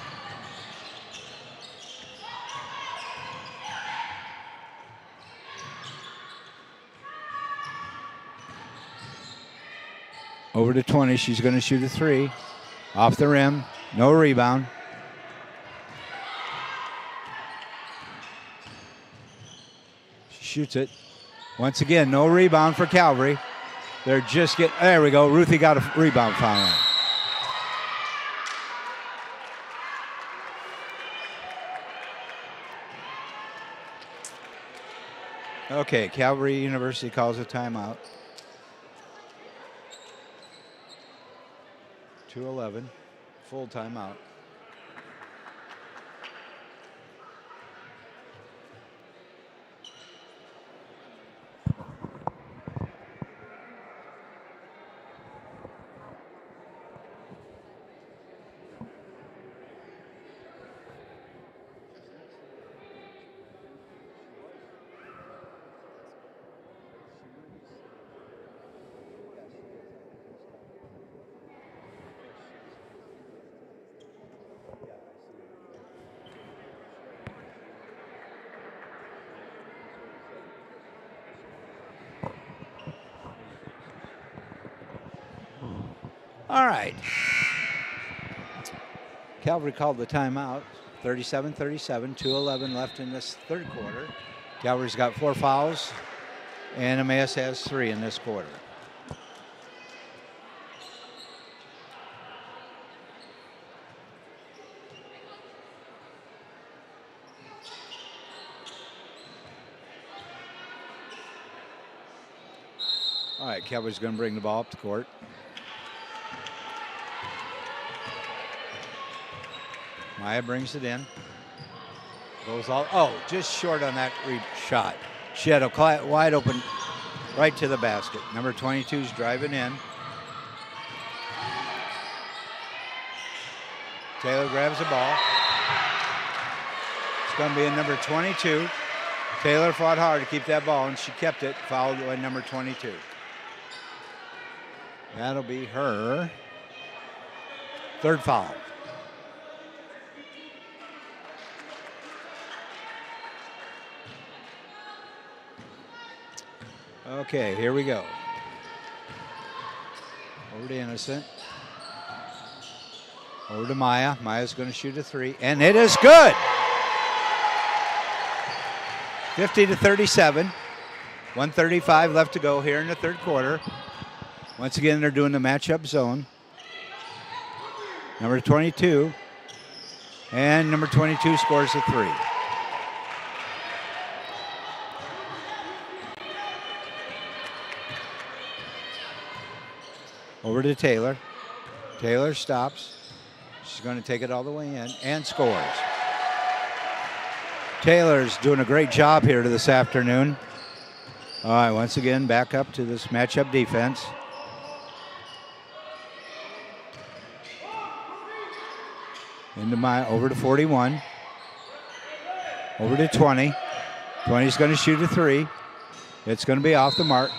Over to 20. She's going to shoot a 3. Off the rim. No rebound. She shoots it. Once again, no rebound for Calvary. They're just getting, there we go. Ruthie got a rebound finally. Okay, Calvary University calls a timeout. 2:11, full timeout. All right. Calvary called the timeout. 37-37, 2:11 left in this third quarter. Calvary's got 4 fouls, and Emmaus has 3 in this quarter. All right, Calvary's going to bring the ball up the court. Maya brings it in. Goes all, just short on that shot. She had a wide open right to the basket. Number 22's driving in. Taylor grabs the ball. It's going to be a number 22. Taylor fought hard to keep that ball, and she kept it, fouled by number 22. That'll be her third foul. Okay, here we go. Over to Innocent. Over to Maya. Maya's going to shoot a 3, and it is good. 50-37. 1:35 left to go here in the third quarter. Once again, they're doing the matchup zone. Number 22. And number 22 scores a 3. Over to Taylor. Taylor stops. She's going to take it all the way in and scores. Taylor's doing a great job here this afternoon. All right, once again, back up to this matchup defense. Over to 41. Over to 20. 20's going to shoot a 3. It's going to be off the mark.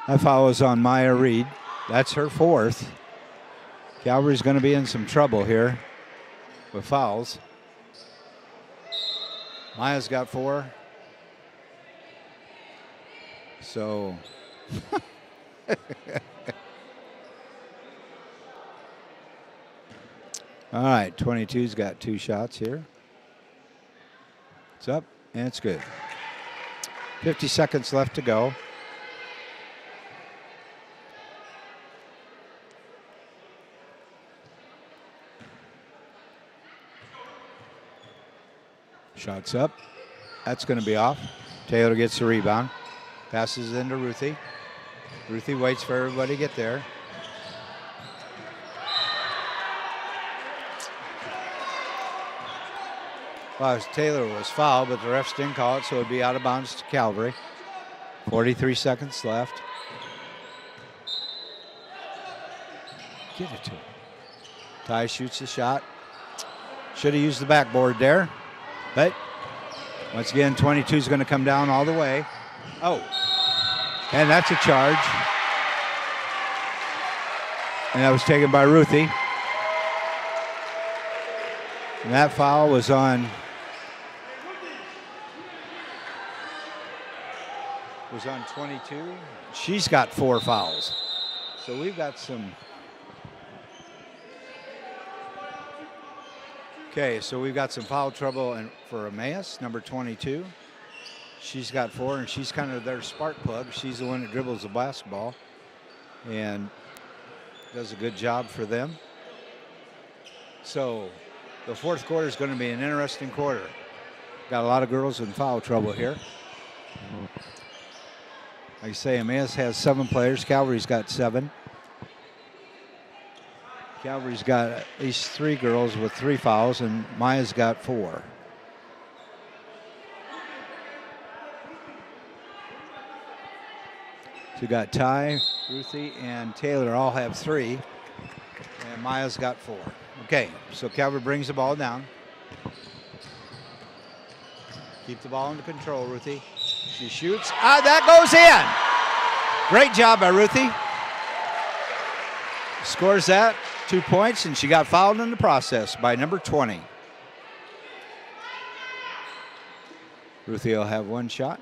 That foul is on Maya Reed. That's her 4th. Calvary's going to be in some trouble here with fouls. Maya's got 4. So. All right, 22's got 2 shots here. It's up, and it's good. 50 seconds left to go. Shots up. That's going to be off. Taylor gets the rebound. Passes it into Ruthie. Ruthie waits for everybody to get there. Well, Taylor was fouled, but the refs didn't call it, so it would be out of bounds to Calvary. 43 seconds left. Get it to him. Ty shoots the shot. Should have used the backboard there. But once again, 22 is going to come down all the way. Oh, and that's a charge. And that was taken by Ruthie. And that foul was on 22. She's got 4 fouls. So we've got some. Okay, so we've got some foul trouble for Emmaus, number 22. She's got 4, and she's kind of their spark plug. She's the one that dribbles the basketball. and does a good job for them. So the fourth quarter is going to be an interesting quarter. Got a lot of girls in foul trouble here. Like I say, Emmaus has 7 players. Calvary's got 7. Calvary's got at least 3 girls with 3 fouls, and Maya's got 4. So you got Ty, Ruthie, and Taylor all have 3, and Maya's got 4. Okay, so Calvary brings the ball down. Keep the ball under control, Ruthie. She shoots. That goes in. Great job by Ruthie. Scores that, 2 points, and she got fouled in the process by number 20. Ruthie will have 1 shot.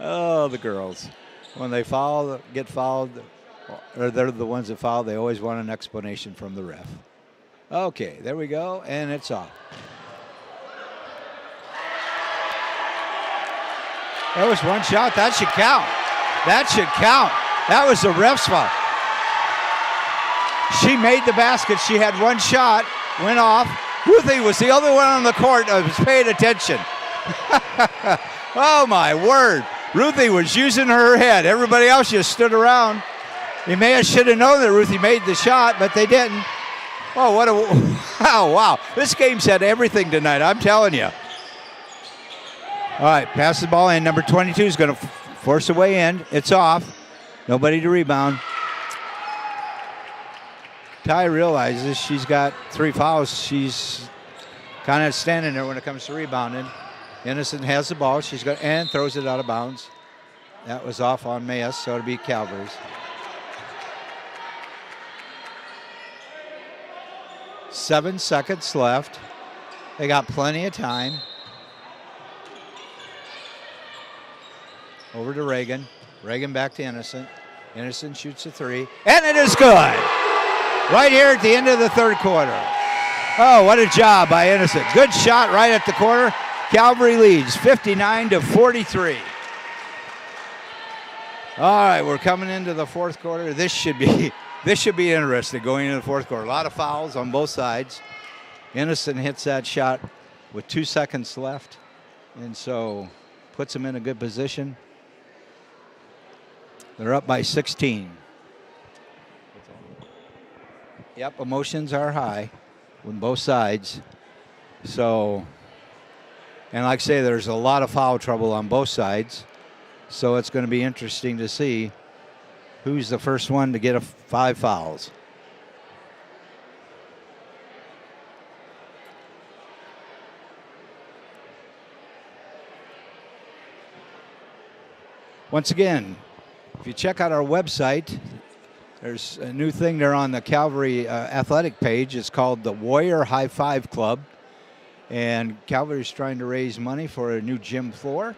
Oh, the girls. When they foul, get fouled, or they're the ones that foul, they always want an explanation from the ref. Okay, there we go, and it's off. That was 1 shot. That should count. That should count. That was the ref's fault. She made the basket. She had 1 shot, went off. Ruthie was the only one on the court that was paying attention. Oh, my word. Ruthie was using her head. Everybody else just stood around. Emmaus should have known that Ruthie made the shot, but they didn't. Oh, what a wow. This game's had everything tonight, I'm telling you. All right, pass the ball in. Number 22 is going to force a way in. It's off. Nobody to rebound. Ty realizes she's got 3 fouls. She's kind of standing there when it comes to rebounding. Innocent has the ball. She's got and throws it out of bounds. That was off on Emmaus, so it'll be Calvary's. 7 seconds left. They got plenty of time. Over to Reagan. Reagan back to Innocent. Innocent shoots a 3, and it is good. Right here at the end of the 3rd quarter. Oh, what a job by Innocent. Good shot right at the corner. Calvary leads 59-43. All right, we're coming into the 4th quarter. This should be interesting going into the 4th quarter. A lot of fouls on both sides. Innocent hits that shot with 2 seconds left, and so puts them in a good position. They're up by 16. Yep, emotions are high on both sides. So, and like I say, there's a lot of foul trouble on both sides. So it's going to be interesting to see who's the first one to get 5 fouls. Once again, if you check out our website, there's a new thing there on the Calvary athletic page. It's called the Warrior High Five Club. And Calvary is trying to raise money for a new gym floor.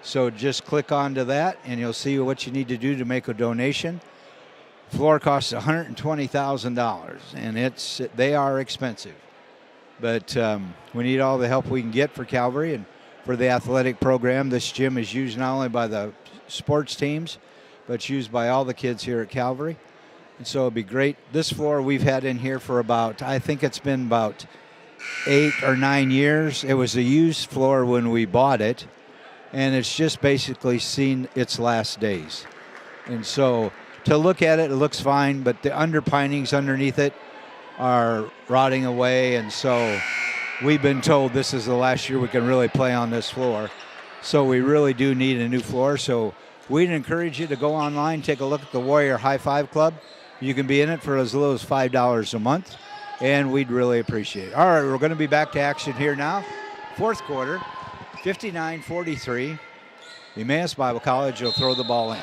So just click onto that, and you'll see what you need to do to make a donation. Floor costs $120,000, and they are expensive. But we need all the help we can get for Calvary and for the athletic program. This gym is used not only by the sports teams, but it's used by all the kids here at Calvary. And so it'd be great. This floor we've had in here for I think it's been about 8 or 9 years. It was a used floor when we bought it, and it's just basically seen its last days. And so to look at it, it looks fine, but the underpinnings underneath it are rotting away, and so we've been told this is the last year we can really play on this floor. So we really do need a new floor. So we'd encourage you to go online, take a look at the Warrior High Five Club. You can be in it for as little as $5 a month, and we'd really appreciate it. All right, we're going to be back to action here now. 4th quarter, 59-43. Emmaus Bible College will throw the ball in.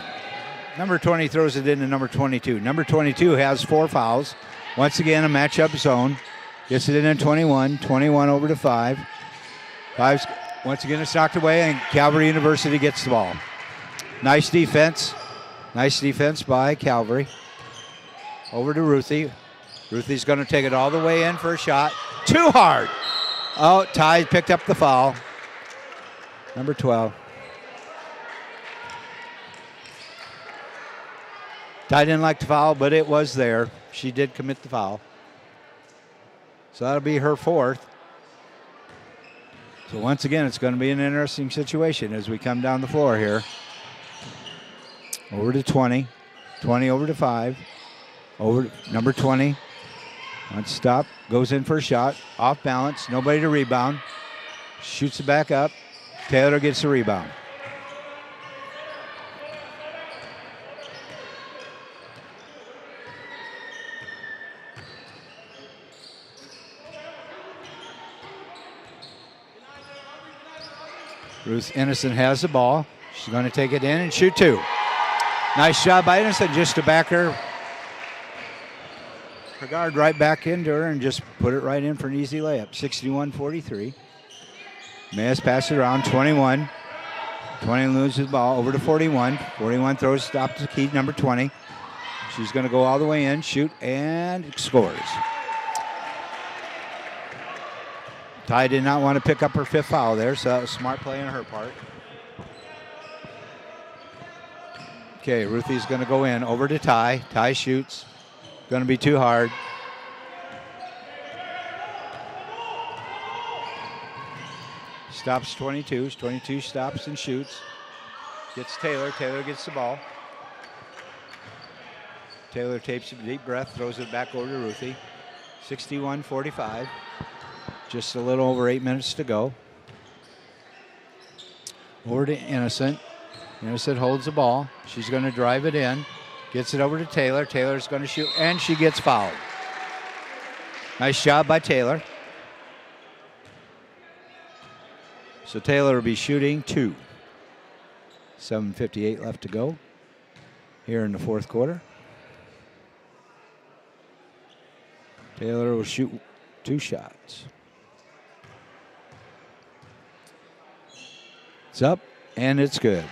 Number 20 throws it into number 22. Number 22 has 4 fouls. Once again, a matchup zone. Gets it in at 21. 21 over to 5. 5's once again it's knocked away, and Calvary University gets the ball. Nice defense. Nice defense by Calvary. Over to Ruthie. Ruthie's going to take it all the way in for a shot. Too hard. Oh, Ty picked up the foul. Number 12. Ty didn't like the foul, but it was there. She did commit the foul. So that'll be her fourth. So once again, it's going to be an interesting situation as we come down the floor here. Over to 20. 20 over to 5. Over to number 20. Let's stop. Goes in for a shot. Off balance. Nobody to rebound. Shoots it back up. Taylor gets the rebound. Ruth Innocent has the ball. She's going to take it in and shoot two. Nice job by Innocent just to back her guard right back into her and just put it right in for an easy layup. 61-43. Emmaus passes it around. 21. 20 loses the ball over to 41. 41 throws, stops the key, number 20. She's going to go all the way in, shoot, and scores. Ty did not want to pick up her fifth foul there, so that was smart play on her part. Okay, Ruthie's going to go in. Over to Ty. Ty shoots. Going to be too hard. Stops 22. 22 stops and shoots. Gets Taylor. Taylor gets the ball. Taylor takes a deep breath, throws it back over to Ruthie. 61-45. Just a little over 8 minutes to go. Over to Innocent. Innocent holds the ball. She's going to drive it in. Gets it over to Taylor. Taylor's going to shoot, and she gets fouled. Nice job by Taylor. So Taylor will be shooting two. 7:58 left to go here in the fourth quarter. Taylor will shoot two shots. It's up, and it's good.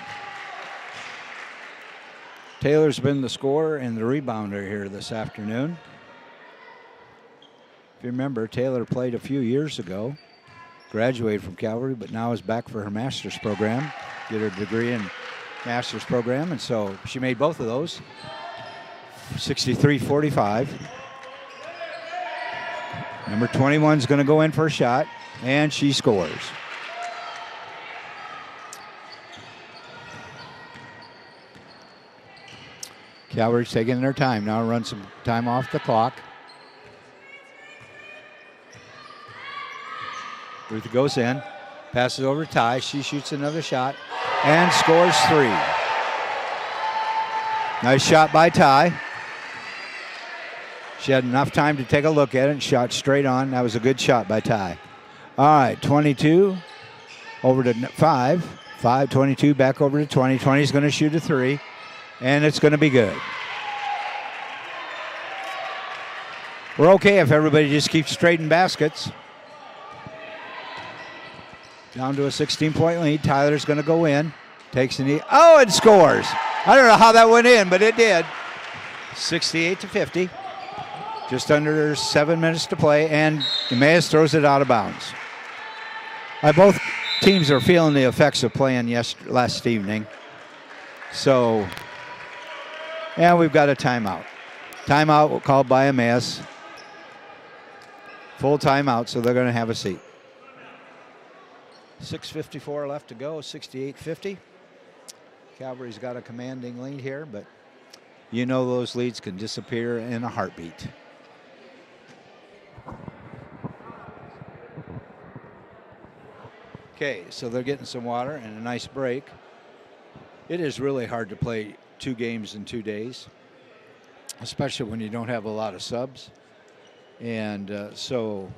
Taylor's been the scorer and the rebounder here this afternoon. If you remember, Taylor played a few years ago, graduated from Calvary, but now is back for her master's program, get her degree in master's program, and so she made both of those. 63-45. Number 21 is going to go in for a shot, and she scores. Calvary's taking their time now, run some time off the clock. Ruth goes in, passes over to Ty. She shoots another shot and scores three. Nice shot by Ty. She had enough time to take a look at it and shot straight on. That was a good shot by Ty. All right, 22 over to 5. 5-22 back over to 20. 20 is going to shoot a three. And it's going to be good. We're okay if everybody just keeps trading baskets. Down to a 16-point lead. Tyler's going to go in. Takes a knee. Oh, it scores. I don't know how that went in, but it did. 68-50. Just under 7 minutes to play, and Emmaus throws it out of bounds. Both teams are feeling the effects of playing last evening. So... and we've got a timeout. Timeout called by Emmaus. Full timeout, so they're going to have a seat. 6:54 left to go, 68-50. Calvary's got a commanding lead here, but you know those leads can disappear in a heartbeat. Okay, so they're getting some water and a nice break. It is really hard to play 2 games in 2 days, especially when you don't have a lot of subs. And so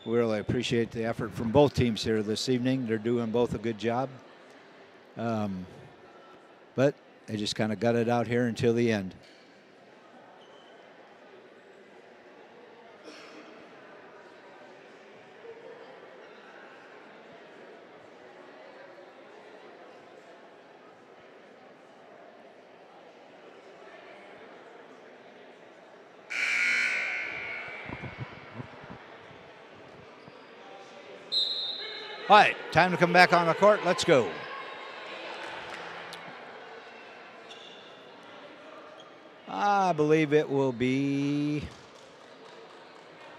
we really appreciate the effort from both teams here this evening. They're doing both a good job. But they just kind of gutted out here until the end. All right, time to come back on the court. Let's go. I believe it will be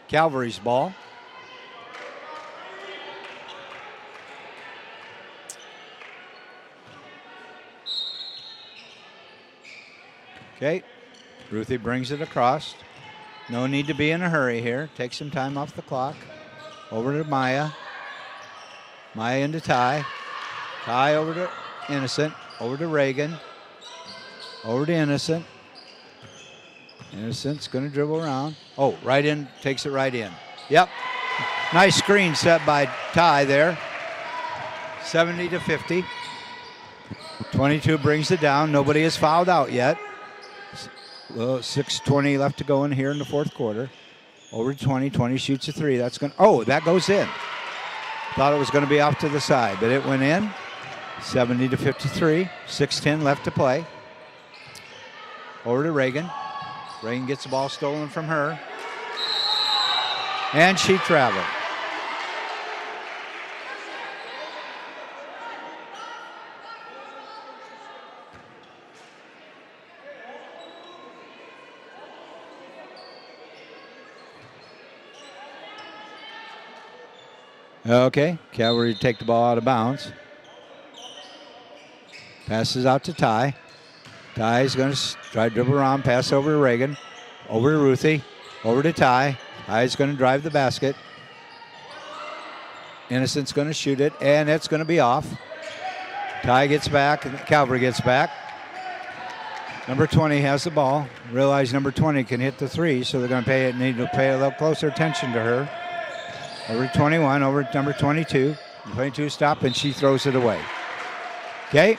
Calvary's ball. Okay, Ruthie brings it across. No need to be in a hurry here. Take some time off the clock. Over to Maya. Maya into Ty. Ty over to Innocent. Over to Reagan. Over to Innocent. Innocent's going to dribble around. Oh, right in. Takes it right in. Yep. Nice screen set by Ty there. 70-50. 22 brings it down. Nobody has fouled out yet. Well, 6:20 left to go in here in the fourth quarter. Over to 20. 20 shoots a three. That's going. Oh, that goes in. Thought it was going to be off to the side, but it went in. 70-53. 6:10 left to play. Over to Reagan. Reagan gets the ball stolen from her. And she traveled. Okay, Calvary take the ball out of bounds. Passes out to Ty. Ty's going to try to dribble around, pass over to Reagan. Over to Ruthie. Over to Ty. Ty's going to drive the basket. Innocent's going to shoot it, and it's going to be off. Ty gets back, and Calvary gets back. Number 20 has the ball. Realize number 20 can hit the three, so they're going to need to pay a little closer attention to her. Over to 21, over to number 22. 22 stop, and she throws it away. Okay.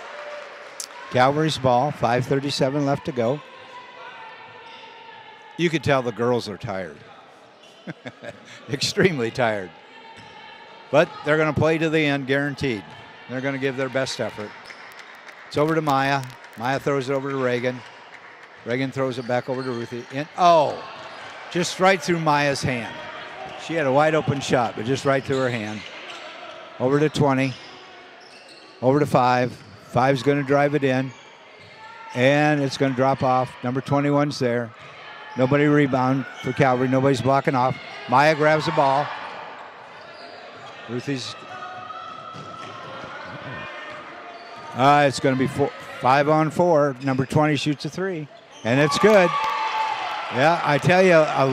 Calvary's ball, 5:37 left to go. You could tell the girls are tired. Extremely tired. But they're going to play to the end, guaranteed. They're going to give their best effort. It's over to Maya. Maya throws it over to Reagan. Reagan throws it back over to Ruthie. And, oh, just right through Maya's hand. She had a wide open shot, but just right through her hand. Over to 20. Over to 5. 5's going to drive it in. And it's going to drop off. Number 21's there. Nobody rebound for Calvary. Nobody's blocking off. Maya grabs the ball. Ruthie's. It's going to be 5-on-4. Number 20 shoots a three. And it's good. Yeah, I tell you, a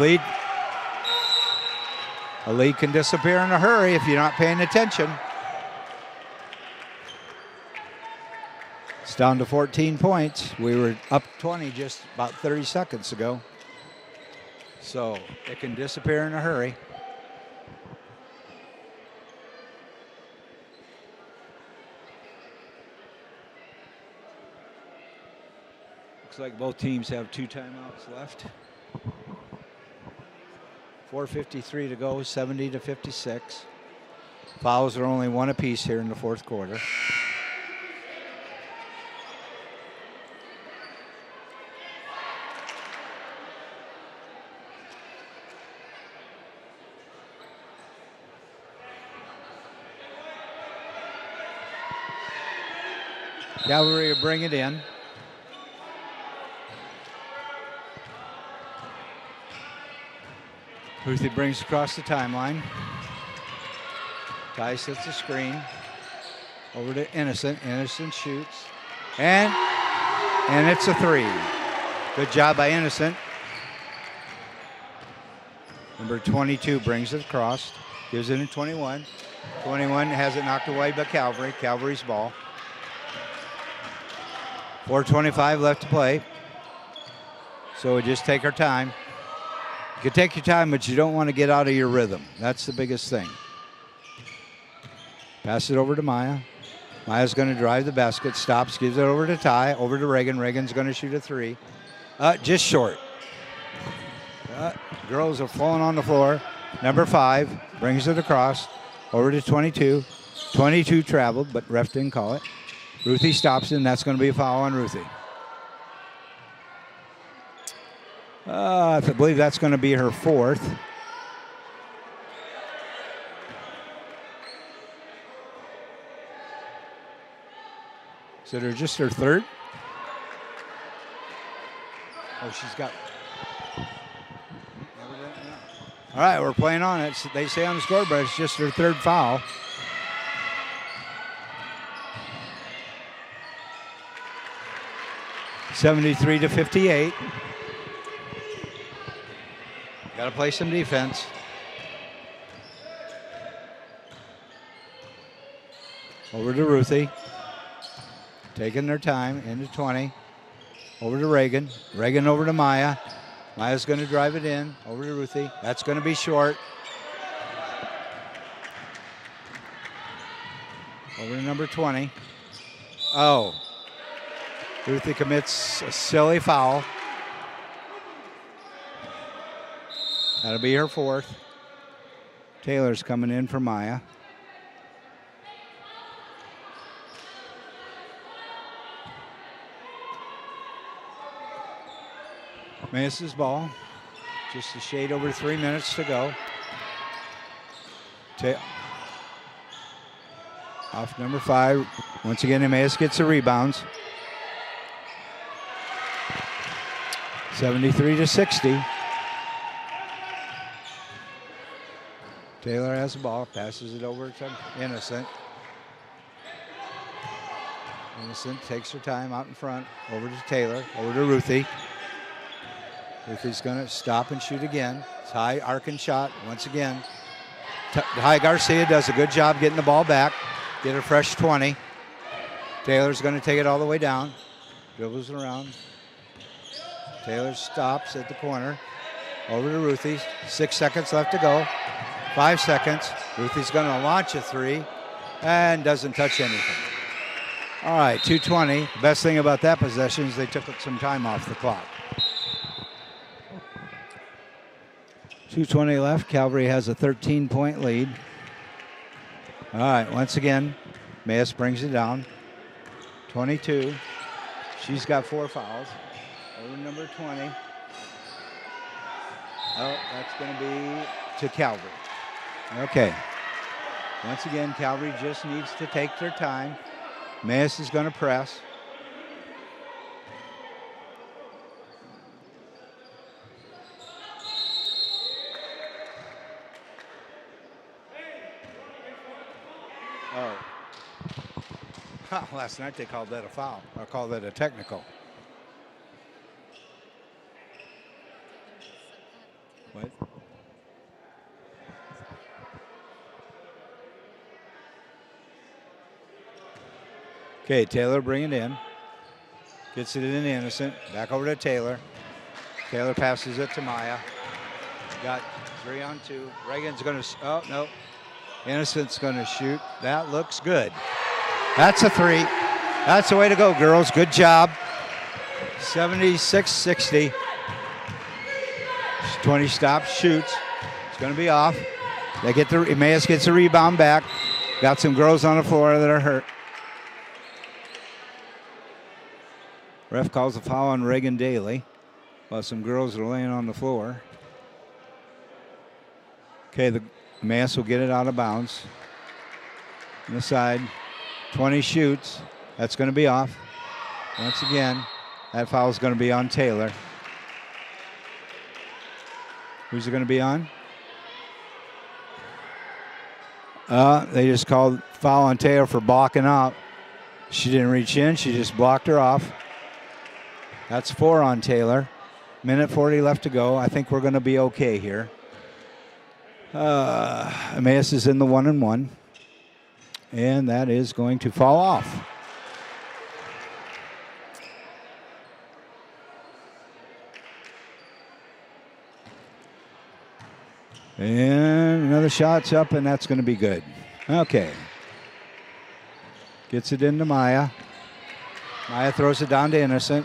lead can disappear in a hurry if you're not paying attention. It's down to 14 points. We were up 20 just about 30 seconds ago. So it can disappear in a hurry. Looks like both teams have 2 timeouts left. 4:53 to go, 70-56. Fouls are only 1 apiece here in the fourth quarter. Calvary will bring it in. Ruthie brings across the timeline. Ty sets the screen. Over to Innocent. Innocent shoots. And it's a three. Good job by Innocent. Number 22 brings it across. Gives it to 21. 21 has it knocked away by Calvary. Calvary's ball. 4:25 left to play. So we just take our time. You can take your time, but you don't want to get out of your rhythm. That's the biggest thing. Pass it over to Maya. Maya's going to drive the basket. Stops, gives it over to Ty. Over to Reagan. Reagan's going to shoot a three. Just short. Girls are falling on the floor. Number 5 brings it across. Over to 22. 22 traveled, but ref didn't call it. Ruthie stops it, and that's going to be a foul on Ruthie. I believe that's going to be her 4th. Is it just her 3rd? Oh, she's got. All right, we're playing on it. They say on the scoreboard it's just her third foul. (73-58). Got to play some defense. Over to Ruthie. Taking their time into 20. Over to Reagan. Reagan over to Maya. Maya's going to drive it in. Over to Ruthie. That's going to be short. Over to number 20. Oh. Ruthie commits a silly foul. That'll be her fourth. Taylor's coming in for Maya. Emmaus' ball. Just a shade over 3 minutes to go. Off number 5. Once again, Emmaus gets the rebounds. 73-60. Taylor has the ball, passes it over to Innocent. Innocent takes her time out in front. Over to Taylor, over to Ruthie. Ruthie's going to stop and shoot again. It's high arcing shot once again. Ty Garcia does a good job getting the ball back. Get a fresh 20. Taylor's going to take it all the way down. Dribbles it around. Taylor stops at the corner. Over to Ruthie. 6 seconds left to go. 5 seconds. Ruthie's going to launch a 3 and doesn't touch anything. All right, 2:20. The best thing about that possession is they took some time off the clock. 2:20 left. Calvary has a 13-point lead. All right, once again, Emmaus brings it down. 22. She's got 4 fouls. Over number 20. Oh, that's going to be to Calvary. Okay. Once again, Calvary just needs to take their time. Emmaus is going to press. Oh. Last night they called that a foul. I called that a technical. What? Okay, Taylor bring it in. Gets it in Innocent. Back over to Taylor. Taylor passes it to Maya. Got 3 on 2. Reagan's going to, oh, no. Innocent's going to shoot. That looks good. That's a 3. That's the way to go, girls. Good job. 76-60. 20 stops, shoots. It's going to be off. They get the, Emmaus gets the rebound back. Got some girls on the floor that are hurt. Ref calls a foul on Reagan Daly while some girls are laying on the floor. Okay, the Emmaus will get it out of bounds. On the side, 20 shoots. That's going to be off. Once again, that foul is going to be on Taylor. Who's it going to be on? They just called foul on Taylor for blocking out. She didn't reach in. She just blocked her off. That's 4 on Taylor. Minute 40 left to go. I think we're going to be okay here. Emmaus is in the 1-and-1. And that is going to fall off. And another shot's up, and that's going to be good. Okay. Gets it into Maya. Maya throws it down to Innocent.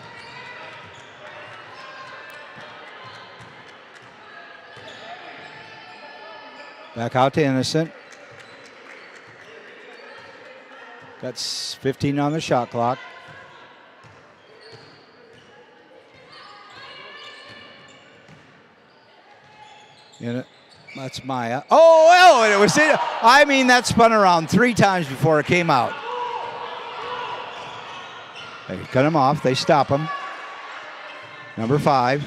Back out to Innocent. Got 15 on the shot clock. That's Maya. Oh, it was it. I mean, that spun around 3 times before it came out. They cut him off. They stop him. Number 5.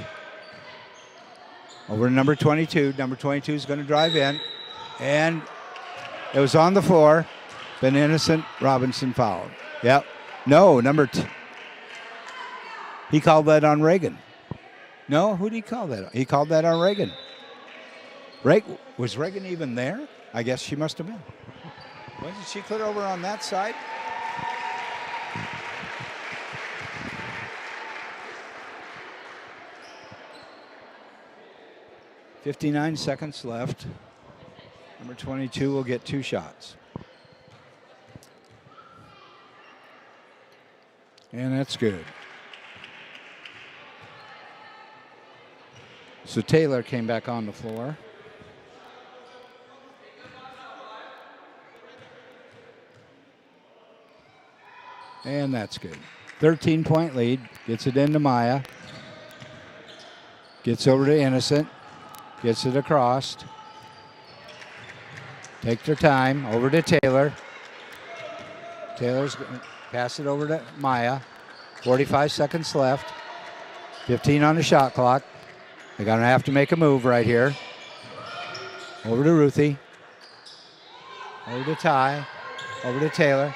Over to number 22. Number 22 is going to drive in. And it was on the floor. Been innocent. Robinson fouled. Yep. No, he called that on Reagan. No, who did he call that on? He called that on Reagan. Was Reagan even there? I guess she must have been. Wasn't she clear over on that side? .59 seconds left. Number 22 will get 2 shots. And that's good. So Taylor came back on the floor. And that's good. 13-point lead. Gets it into Maya. Gets over to Innocent. Gets it across. Take their time. Over to Taylor. Taylor's going to pass it over to Maya. 45 seconds left. 15 on the shot clock. They're going to have to make a move right here. Over to Ruthie. Over to Ty. Over to Taylor.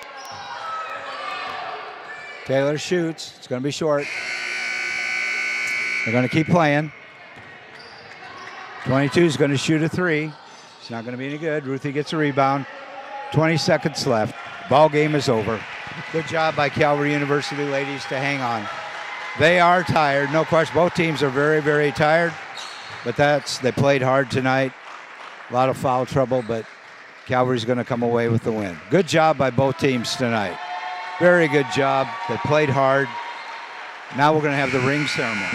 Taylor shoots. It's going to be short. They're going to keep playing. 22 is going to shoot a 3. It's not going to be any good. Ruthie gets a rebound. 20 seconds left. Ball game is over. Good job by Calvary University ladies to hang on. They are tired, no question. Both teams are very, very tired. But they played hard tonight. A lot of foul trouble, but Calvary's going to come away with the win. Good job by both teams tonight. Very good job. They played hard. Now we're going to have the ring ceremony.